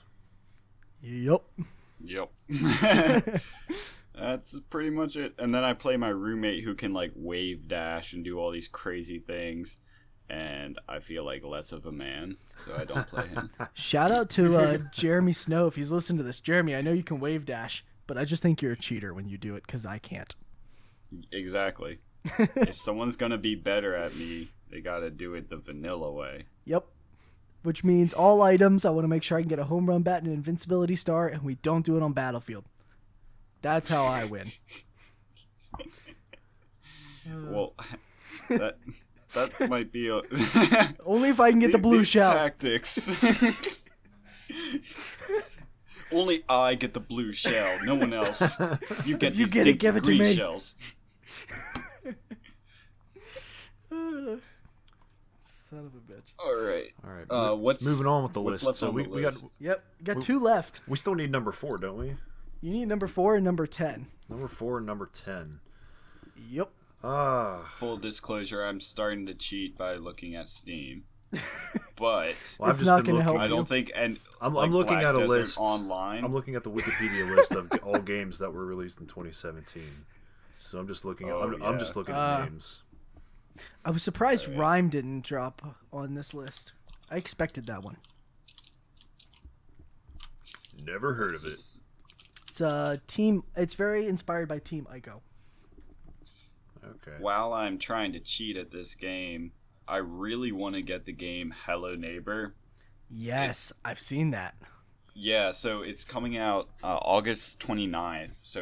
[SPEAKER 1] Yep.
[SPEAKER 3] That's pretty much it. And then I play my roommate who can like wave dash and do all these crazy things, and I feel like less of a man, so I don't play him.
[SPEAKER 1] Shout out to Jeremy Snow if he's listening to this. Jeremy, I know you can wave dash, but I just think you're a cheater when you do it because I can't.
[SPEAKER 3] Exactly. If someone's gonna be better at me, they gotta do it the vanilla way.
[SPEAKER 1] Yep. Which means all items, I want to make sure I can get a home run bat and an invincibility star, and we don't do it on Battlefield. That's how I win.
[SPEAKER 3] Well, that might be a
[SPEAKER 1] only if I can get the blue
[SPEAKER 3] these
[SPEAKER 1] shell.
[SPEAKER 3] Tactics. Only I get the blue shell. No one else. You get
[SPEAKER 1] you
[SPEAKER 3] these
[SPEAKER 1] get
[SPEAKER 3] big
[SPEAKER 1] it, give it to
[SPEAKER 3] green
[SPEAKER 1] me.
[SPEAKER 3] shells.
[SPEAKER 1] Son of a bitch.
[SPEAKER 3] All right.
[SPEAKER 2] What's moving on with the
[SPEAKER 3] what's
[SPEAKER 2] list?
[SPEAKER 3] left
[SPEAKER 2] So
[SPEAKER 3] on
[SPEAKER 2] we
[SPEAKER 3] the
[SPEAKER 2] got
[SPEAKER 3] list?
[SPEAKER 1] Got 2 left.
[SPEAKER 2] we still need number 4, don't we?
[SPEAKER 1] You need number 4 and number 10.
[SPEAKER 2] Number 4 and number 10.
[SPEAKER 1] Yep.
[SPEAKER 3] Full disclosure, I'm starting to cheat by looking at Steam. But
[SPEAKER 2] Well,
[SPEAKER 1] It's not gonna help
[SPEAKER 3] I
[SPEAKER 1] you.
[SPEAKER 3] don't think
[SPEAKER 2] I'm
[SPEAKER 3] like
[SPEAKER 2] looking
[SPEAKER 3] Black
[SPEAKER 2] at a
[SPEAKER 3] Desert
[SPEAKER 2] list
[SPEAKER 3] online.
[SPEAKER 2] I'm looking at the Wikipedia list of all games that were released in 2017. So I'm just looking I'm just looking at names.
[SPEAKER 1] I was surprised Rhyme didn't drop on this list. I expected that one.
[SPEAKER 2] Never heard of it.
[SPEAKER 1] It's team. It's very inspired by Team Ico.
[SPEAKER 2] Okay.
[SPEAKER 3] While I'm trying to cheat at this game, I really want to get the game Hello Neighbor.
[SPEAKER 1] Yes, I've seen that.
[SPEAKER 3] Yeah, so it's coming out August 29th, so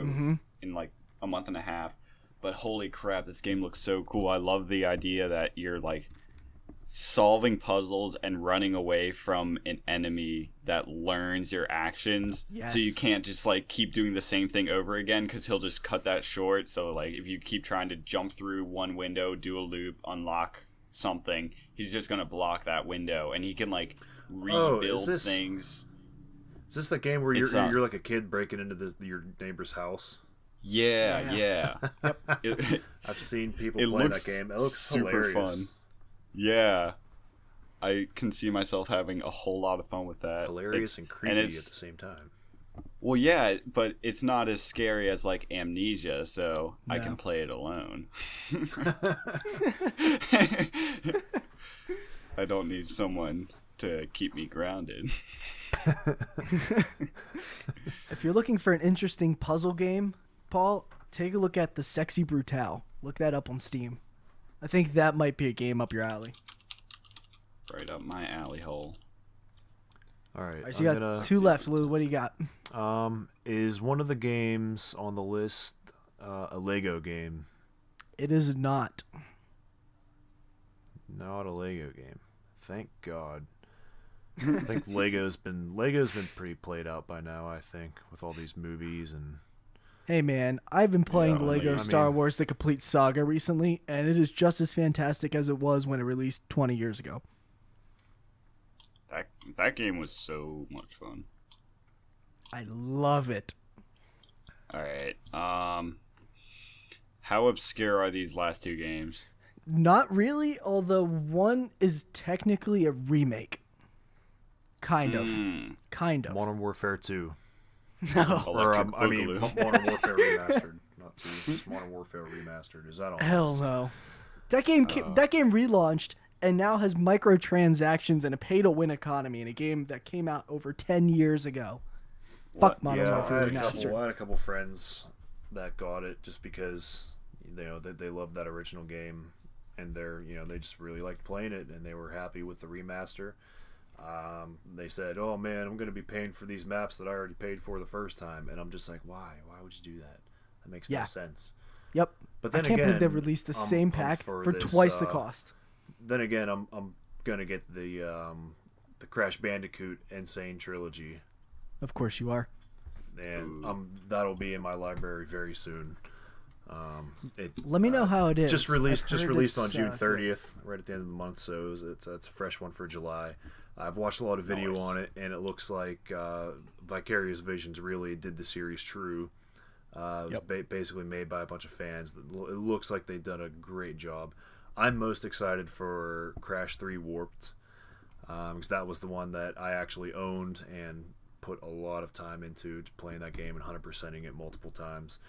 [SPEAKER 3] in like a month and a half. But holy crap, this game looks so cool. I love the idea that you're like solving puzzles and running away from an enemy that learns your actions.
[SPEAKER 1] Yes.
[SPEAKER 3] So you can't just like keep doing the same thing over again because he'll just cut that short. So like if you keep trying to jump through one window, do a loop, unlock something, he's just gonna block that window, and he can like rebuild things.
[SPEAKER 2] Is this the game where you're like a kid breaking into your neighbor's house?
[SPEAKER 3] Yeah.
[SPEAKER 2] I've seen people play that game. It looks
[SPEAKER 3] super
[SPEAKER 2] hilarious.
[SPEAKER 3] fun. Yeah, I can see myself having a whole lot of fun with that.
[SPEAKER 2] Hilarious and creepy at the same time.
[SPEAKER 3] Well, yeah, but it's not as scary as like Amnesia, so I can play it alone. I don't need someone to keep me grounded.
[SPEAKER 1] If you're looking for an interesting puzzle game, Paul, take a look at The Sexy Brutale. Look that up on Steam. I think that might be a game up your alley.
[SPEAKER 3] Right up my alley hole.
[SPEAKER 2] All right.
[SPEAKER 1] So you got 2 left, Lou. What do you got?
[SPEAKER 2] Is one of the games on the list a Lego game?
[SPEAKER 1] It is not.
[SPEAKER 2] Not a Lego game. Thank God. I think Lego's been pretty played out by now, I think, with all these movies and
[SPEAKER 1] Hey man, I've been playing Lego Star Wars The Complete Saga recently, and it is just as fantastic as it was when it released 20 years ago.
[SPEAKER 3] That game was so much fun.
[SPEAKER 1] I love it.
[SPEAKER 3] All right. How obscure are these last 2 games?
[SPEAKER 1] Not really, although one is technically a remake. Kind of.
[SPEAKER 2] Modern Warfare 2.
[SPEAKER 1] No.
[SPEAKER 2] Modern Warfare Remastered. Not 2, just Modern Warfare Remastered. Is that on?
[SPEAKER 1] Hell no. That game relaunched and now has microtransactions and a pay-to-win economy in a game that came out over 10 years ago. Fuck Modern Warfare Remastered.
[SPEAKER 2] I had a couple friends that got it just because they loved that original game, and they just really liked playing it, and they were happy with the remaster. They said, "Oh man, I'm going to be paying for these maps that I already paid for the first time," and I'm just like, "Why? Why would you do that? That makes no sense."
[SPEAKER 1] Yep.
[SPEAKER 2] But then
[SPEAKER 1] I can't
[SPEAKER 2] again,
[SPEAKER 1] believe they released the same
[SPEAKER 2] I'm
[SPEAKER 1] pack for
[SPEAKER 2] this,
[SPEAKER 1] twice the cost.
[SPEAKER 2] Then again, I'm gonna get the Crash Bandicoot Insane Trilogy,
[SPEAKER 1] Of course you are.
[SPEAKER 2] and that'll be in my library very soon.
[SPEAKER 1] Let me know how it is.
[SPEAKER 2] Just released on June
[SPEAKER 1] good.
[SPEAKER 2] 30th, right at the end of the month. So it's a fresh one for July. I've watched a lot of video on it, and it looks like Vicarious Visions really did the series true. It was basically made by a bunch of fans. It looks like they've done a great job. I'm most excited for Crash 3 Warped, because that was the one that I actually owned and put a lot of time into playing that game and 100%ing it multiple times.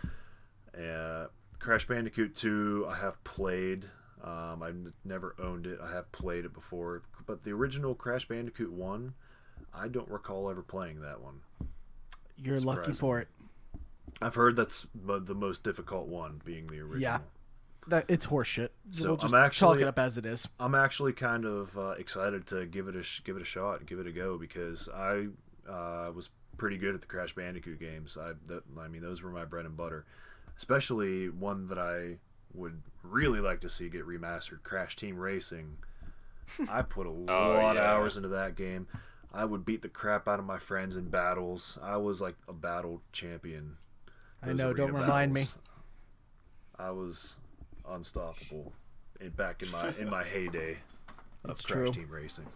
[SPEAKER 2] Crash Bandicoot 2 I have played. I've never owned it. I have played it before, but the original Crash Bandicoot 1, I don't recall ever playing that one.
[SPEAKER 1] You're lucky for it.
[SPEAKER 2] I've heard that's the most difficult one, being the original.
[SPEAKER 1] Yeah, it's horseshit.
[SPEAKER 2] So
[SPEAKER 1] we'll just
[SPEAKER 2] I'm actually
[SPEAKER 1] chalk it up as it is.
[SPEAKER 2] I'm actually kind of excited to give it a shot and give it a go, because I was pretty good at the Crash Bandicoot games. I mean, those were my bread and butter. Especially one that I would really like to see get remastered, Crash Team Racing. I put a lot of hours into that game. I would beat the crap out of my friends in battles. I was like a battle champion.
[SPEAKER 1] I know, don't remind me.
[SPEAKER 2] I was unstoppable back in my heyday of
[SPEAKER 1] That's
[SPEAKER 2] Crash
[SPEAKER 1] true.
[SPEAKER 2] Team Racing.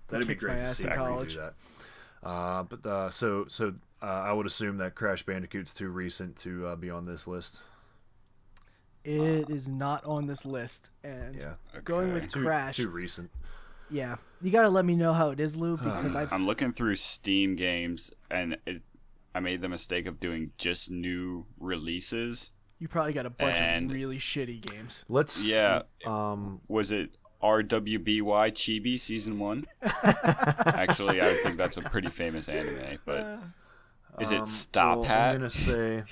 [SPEAKER 2] That'd be great to see.
[SPEAKER 1] in
[SPEAKER 2] I
[SPEAKER 1] college.
[SPEAKER 2] redo that. So I would assume that Crash Bandicoot's too recent to be on this list.
[SPEAKER 1] It is not on this list, and going with Crash.
[SPEAKER 2] Too recent.
[SPEAKER 1] Yeah, you gotta let me know how it is, Lou, because
[SPEAKER 3] I'm looking through Steam games, and I made the mistake of doing just new releases.
[SPEAKER 1] You probably got a bunch of really shitty games.
[SPEAKER 2] Was
[SPEAKER 3] it RWBY Chibi Season 1? Actually, I think that's a pretty famous anime, but is it Stop Hat?
[SPEAKER 2] I'm gonna say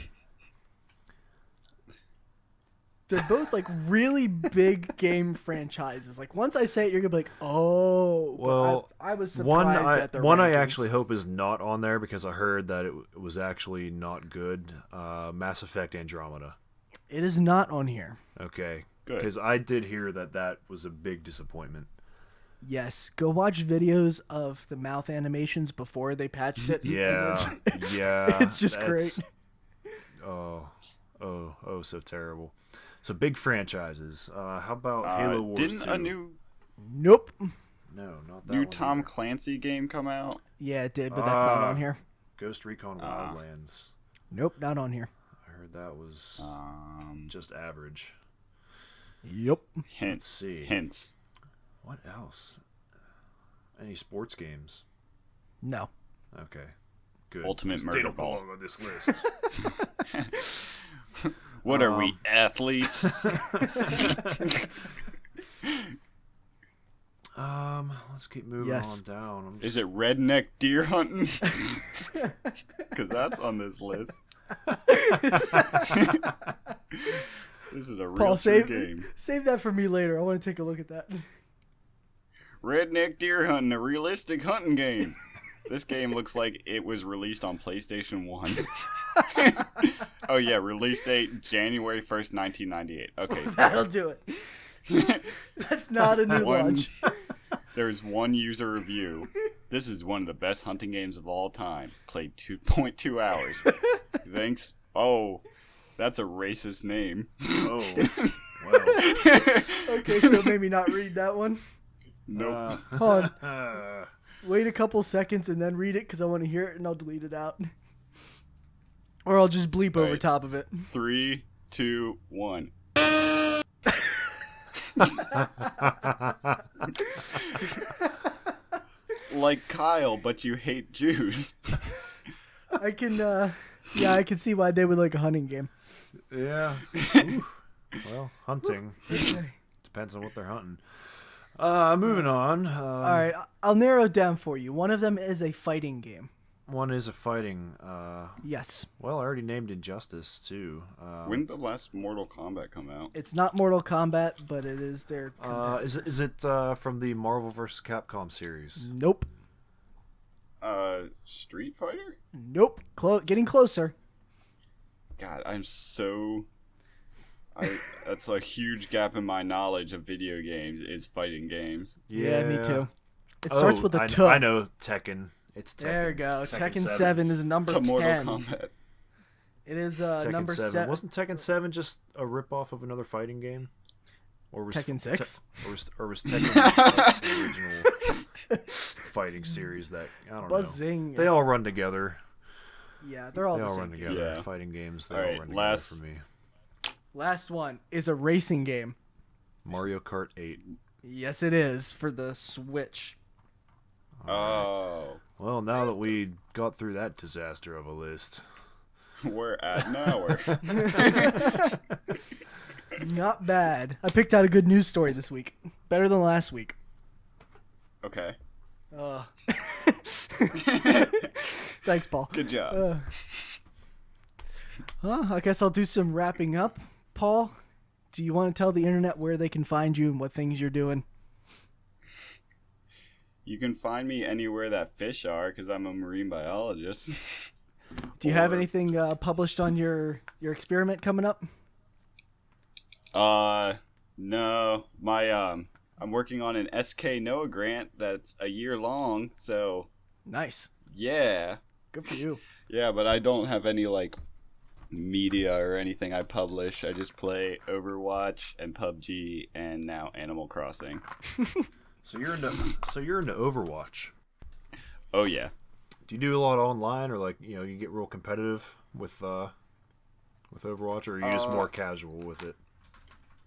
[SPEAKER 1] they're both like really big game franchises. Like once I say it, you're gonna be like, "Oh."
[SPEAKER 2] Well,
[SPEAKER 1] I was surprised at their
[SPEAKER 2] one
[SPEAKER 1] rankings.
[SPEAKER 2] I actually hope is not on there, because I heard that it was actually not good. Mass Effect Andromeda.
[SPEAKER 1] It is not on here.
[SPEAKER 2] Okay,
[SPEAKER 3] good,
[SPEAKER 2] because I did hear that was a big disappointment.
[SPEAKER 1] Yes, go watch videos of the mouth animations before they patched it.
[SPEAKER 2] Yeah,
[SPEAKER 1] it's just great.
[SPEAKER 2] Oh, so terrible. So big franchises. How about Halo Wars 2?
[SPEAKER 1] Nope.
[SPEAKER 2] No, not that
[SPEAKER 3] new
[SPEAKER 2] one
[SPEAKER 3] Tom
[SPEAKER 2] either.
[SPEAKER 3] Clancy game come out?
[SPEAKER 1] Yeah, it did, but that's not on here.
[SPEAKER 2] Ghost Recon Wildlands.
[SPEAKER 1] Nope, not on here.
[SPEAKER 2] I heard that was just average.
[SPEAKER 1] Yep.
[SPEAKER 2] Let's see.
[SPEAKER 3] Hints.
[SPEAKER 2] What else? Any sports games?
[SPEAKER 1] No.
[SPEAKER 2] Okay. Good.
[SPEAKER 3] Ultimate Murder
[SPEAKER 2] They don't
[SPEAKER 3] Ball.
[SPEAKER 2] belong on this list.
[SPEAKER 3] What are we, athletes?
[SPEAKER 2] Let's keep moving on down.
[SPEAKER 3] Is it redneck deer hunting? Because that's on this list. This is a real
[SPEAKER 1] Paul,
[SPEAKER 3] game.
[SPEAKER 1] Save that for me later. I want to take a look at that.
[SPEAKER 3] Redneck deer hunting, a realistic hunting game. This game looks like it was released on PlayStation 1. Oh yeah, release date January 1st, 1998. Okay.
[SPEAKER 1] That'll do it. That's not a new launch.
[SPEAKER 3] There's one user review. This is one of the best hunting games of all time. Played 2.2 hours. Thanks. Oh, that's a racist name.
[SPEAKER 2] Oh, well.
[SPEAKER 1] Okay, so maybe not read that one.
[SPEAKER 3] Nope.
[SPEAKER 1] Hold on. Wait a couple seconds and then read it because I want to hear it, and I'll delete it out. Or I'll just bleep over top of it.
[SPEAKER 3] 3, 2, 1. Like Kyle, but you hate Jews.
[SPEAKER 1] I can see why they would like a hunting game.
[SPEAKER 2] Yeah. Ooh. Well, hunting.
[SPEAKER 1] Okay.
[SPEAKER 2] Depends on what they're hunting. Moving on.
[SPEAKER 1] All right, I'll narrow it down for you. One of them is a fighting game.
[SPEAKER 2] One is a fighting.
[SPEAKER 1] Yes.
[SPEAKER 2] Well, I already named Injustice too.
[SPEAKER 3] When did the last Mortal Kombat come out?
[SPEAKER 1] It's not Mortal Kombat, but it is their.
[SPEAKER 2] Is it from the Marvel vs. Capcom series?
[SPEAKER 1] Nope.
[SPEAKER 3] Street Fighter?
[SPEAKER 1] Nope. Getting closer.
[SPEAKER 3] God, I'm so That's a huge gap in my knowledge of video games is fighting games.
[SPEAKER 1] Yeah, me too. It starts with a T.
[SPEAKER 2] I know Tekken. It's Tekken.
[SPEAKER 1] There you go. Tekken 7 is number 10.
[SPEAKER 3] Mortal Kombat.
[SPEAKER 1] It is
[SPEAKER 2] Tekken
[SPEAKER 1] number 7.
[SPEAKER 2] Wasn't Tekken 7 just a ripoff of another fighting game? Or was
[SPEAKER 1] Tekken 6?
[SPEAKER 2] Or was Tekken like the original fighting series that I don't
[SPEAKER 1] Buzzing.
[SPEAKER 2] know. They all run together.
[SPEAKER 1] Yeah, they're all
[SPEAKER 2] they
[SPEAKER 1] the
[SPEAKER 2] all
[SPEAKER 1] same.
[SPEAKER 2] run together.
[SPEAKER 3] Yeah.
[SPEAKER 2] Fighting games, they
[SPEAKER 3] all
[SPEAKER 2] all
[SPEAKER 3] right,
[SPEAKER 2] run together for me.
[SPEAKER 1] Last one is a racing game.
[SPEAKER 2] Mario Kart 8.
[SPEAKER 1] Yes, it is for the Switch.
[SPEAKER 3] Oh.
[SPEAKER 2] Well, now that we got through that disaster of a list,
[SPEAKER 3] we're at an hour.
[SPEAKER 1] Not bad. I picked out a good news story this week. Better than last week.
[SPEAKER 3] Okay.
[SPEAKER 1] Thanks, Paul.
[SPEAKER 3] Good job.
[SPEAKER 1] I guess I'll do some wrapping up. Paul, do you want to tell the internet where they can find you and what things you're doing?
[SPEAKER 3] You can find me anywhere that fish are because I'm a marine biologist.
[SPEAKER 1] Do you have anything published on your experiment coming up?
[SPEAKER 3] No. I'm working on an SK NOAA grant that's a year long, so
[SPEAKER 1] Nice.
[SPEAKER 3] yeah.
[SPEAKER 1] Good for you.
[SPEAKER 3] Yeah, but I don't have any like media or anything I publish. I just play Overwatch and PUBG and now Animal Crossing.
[SPEAKER 2] So you're into Overwatch.
[SPEAKER 3] Oh yeah.
[SPEAKER 2] Do you do a lot online, or like you get real competitive with Overwatch, or are you just more casual with it?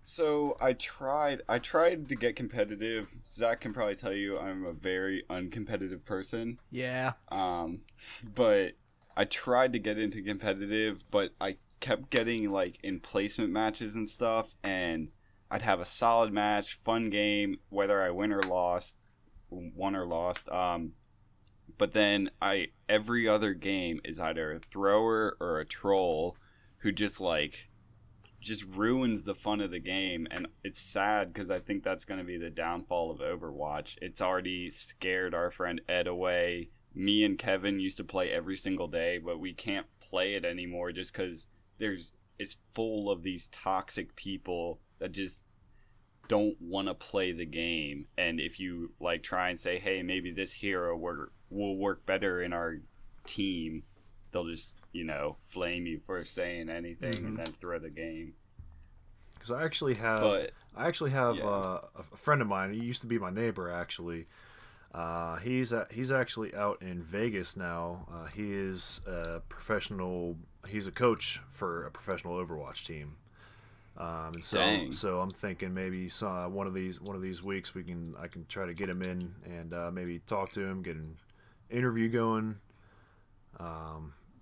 [SPEAKER 3] So I tried to get competitive. Zakk can probably tell you I'm a very uncompetitive person.
[SPEAKER 1] Yeah.
[SPEAKER 3] But I tried to get into competitive, but I kept getting like in placement matches and stuff, and I'd have a solid match, fun game, whether I won or lost. But then every other game is either a thrower or a troll who just ruins the fun of the game, and it's sad because I think that's going to be the downfall of Overwatch. It's already scared our friend Ed away. Me and Kevin used to play every single day, but we can't play it anymore just because it's full of these toxic people that just don't want to play the game. And if you like try and say, hey, maybe this hero will work better in our team, they'll just flame you for saying anything and then throw the game.
[SPEAKER 2] Because I actually have a friend of mine. He used to be my neighbor actually. He's actually out in Vegas now. He is a professional. He's a coach for a professional Overwatch team. And so I'm thinking maybe one of these weeks I can try to get him in and maybe talk to him, get an interview going.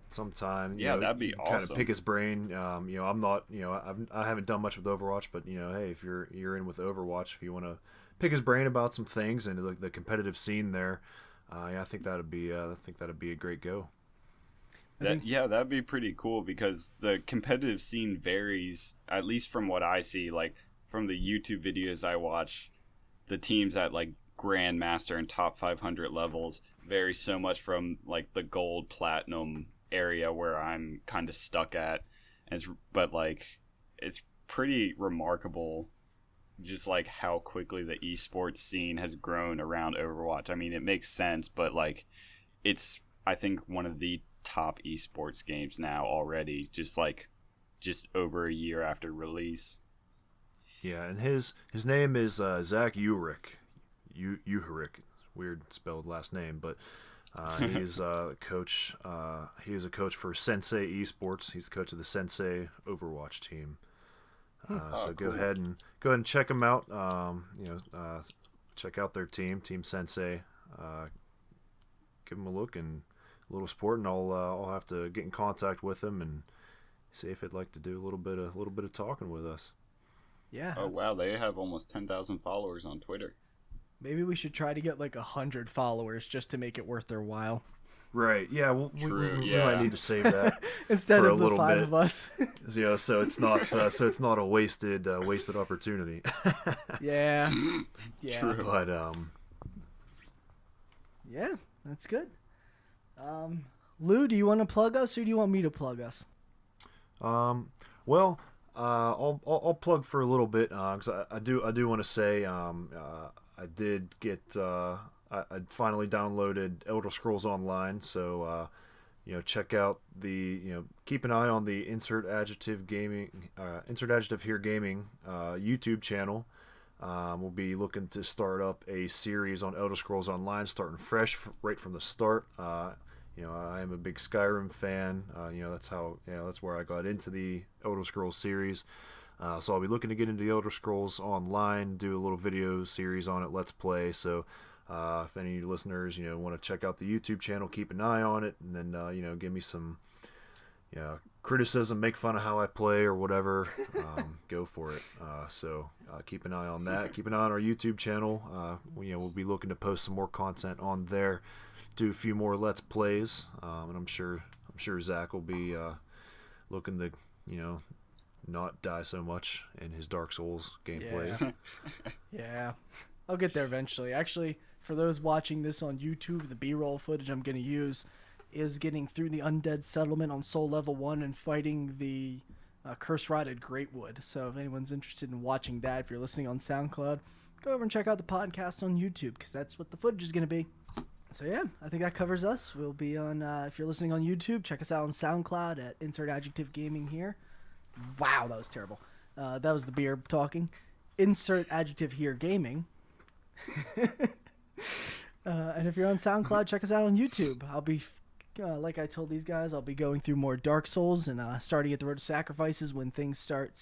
[SPEAKER 2] Sometime.
[SPEAKER 3] That'd be awesome.
[SPEAKER 2] Kind of pick his brain. I'm not. I haven't done much with Overwatch, but hey, if you're in with Overwatch, if you want to pick his brain about some things and the competitive scene there, I think that'd be a great go.
[SPEAKER 3] That'd be pretty cool because the competitive scene varies, at least from what I see. Like from the YouTube videos I watch, the teams at like Grandmaster and top 500 levels vary so much from like the gold, platinum area where I'm kind of stuck at, but like it's pretty remarkable just like how quickly the esports scene has grown around Overwatch. I mean, it makes sense, but like it's I think one of the top esports games now already, just over a year after release.
[SPEAKER 2] Yeah, and his name is Zakk Uhrik. Weird spelled last name, but he's a coach. He is a coach for Sensei Esports. He's the coach of the Sensei Overwatch team. So
[SPEAKER 3] cool.
[SPEAKER 2] go ahead and check them out. Check out their team, Team Sensei. Give them a look and a little support, and I'll have to get in contact with them and see if they'd like to do a little bit of talking with us.
[SPEAKER 1] Yeah.
[SPEAKER 3] Oh wow, they have almost 10,000 followers on Twitter.
[SPEAKER 1] Maybe we should try to get like 100 followers just to make it worth their while.
[SPEAKER 2] Right. Yeah. We might need to save that
[SPEAKER 1] instead
[SPEAKER 2] for
[SPEAKER 1] of
[SPEAKER 2] a
[SPEAKER 1] the
[SPEAKER 2] little
[SPEAKER 1] 5
[SPEAKER 2] bit.
[SPEAKER 1] of us.
[SPEAKER 2] So it's not a wasted opportunity.
[SPEAKER 1] Yeah.
[SPEAKER 3] True.
[SPEAKER 2] But
[SPEAKER 1] yeah, that's good. Lou, do you want to plug us or do you want me to plug us?
[SPEAKER 2] Well, I'll plug for a little bit because I do want to say I did get I finally downloaded Elder Scrolls Online, so check out keep an eye on the Insert Adjective Here Gaming YouTube channel. We'll be looking to start up a series on Elder Scrolls Online, starting fresh right from the start. I am a big Skyrim fan. That's where I got into the Elder Scrolls series. So I'll be looking to get into the Elder Scrolls Online, do a little video series on it, Let's Play. So if any listeners, want to check out the YouTube channel, keep an eye on it, and then, give me some criticism, make fun of how I play or whatever, go for it. So keep an eye on that. Keep an eye on our YouTube channel. We'll be looking to post some more content on there, do a few more Let's Plays, and I'm sure Zakk will be looking to, not die so much in his Dark Souls gameplay.
[SPEAKER 1] Yeah. Yeah. I'll get there eventually. Actually, for those watching this on YouTube, the B-roll footage I'm going to use is getting through the undead settlement on Soul Level 1 and fighting the curse-rotted Greatwood. So if anyone's interested in watching that, if you're listening on SoundCloud, go over and check out the podcast on YouTube, because that's what the footage is going to be. So yeah, I think that covers us. We'll be on, if you're listening on YouTube, check us out on SoundCloud at Insert Adjective Gaming here. Wow, that was terrible. That was the beer talking. Insert Adjective Here Gaming. And if you're on SoundCloud, check us out on YouTube. I'll be, like I told these guys, I'll be going through more Dark Souls and starting at the Road to Sacrifices when things start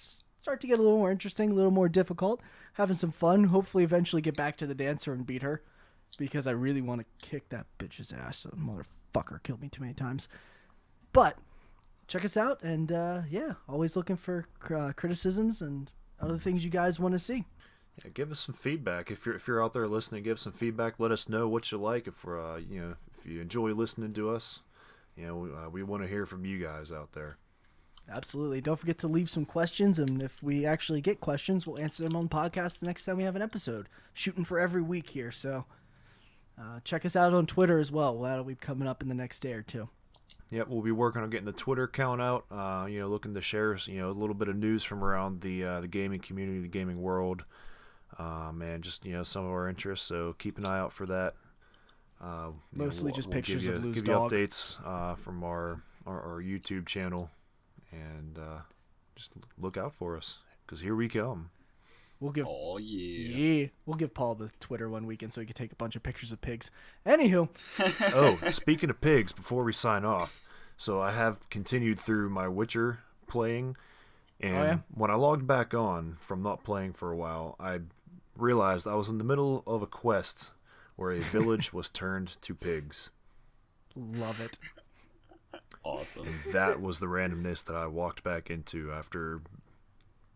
[SPEAKER 1] to get a little more interesting, a little more difficult. Having some fun. Hopefully eventually get back to the dancer and beat her, because I really want to kick that bitch's ass. That motherfucker killed me too many times. But check us out, and always looking for criticisms and other things you guys want to see.
[SPEAKER 2] Yeah, give us some feedback. If you're out there listening, give some feedback. Let us know what you like. If if you enjoy listening to us, we want to hear from you guys out there.
[SPEAKER 1] Absolutely. Don't forget to leave some questions, and if we actually get questions, we'll answer them on the podcast the next time we have an episode. Shooting for every week here, so check us out on Twitter as well. That'll be coming up in the next day or two.
[SPEAKER 2] Yep, we'll be working on getting the Twitter account out. Looking to share a little bit of news from around the gaming community, the gaming world, and just some of our interests. So keep an eye out for that.
[SPEAKER 1] Mostly just pictures of Lou's
[SPEAKER 2] give
[SPEAKER 1] dog.
[SPEAKER 2] You updates from our YouTube channel, and just look out for us, because here we come.
[SPEAKER 1] We'll give.
[SPEAKER 3] Oh yeah.
[SPEAKER 1] We'll give Paul the Twitter one weekend so he can take a bunch of pictures of pigs. Anywho.
[SPEAKER 2] Oh, speaking of pigs, before we sign off, so I have continued through my Witcher playing, and when I logged back on from not playing for a while, I realized I was in the middle of a quest where a village was turned to pigs.
[SPEAKER 1] Love it.
[SPEAKER 3] Awesome.
[SPEAKER 2] And that was the randomness that I walked back into after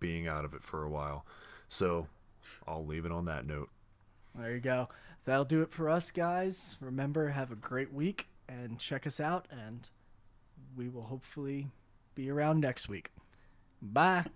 [SPEAKER 2] being out of it for a while. So I'll leave it on that note.
[SPEAKER 1] There you go. That'll do it for us, guys. Remember, have a great week and check us out, and we will hopefully be around next week. Bye.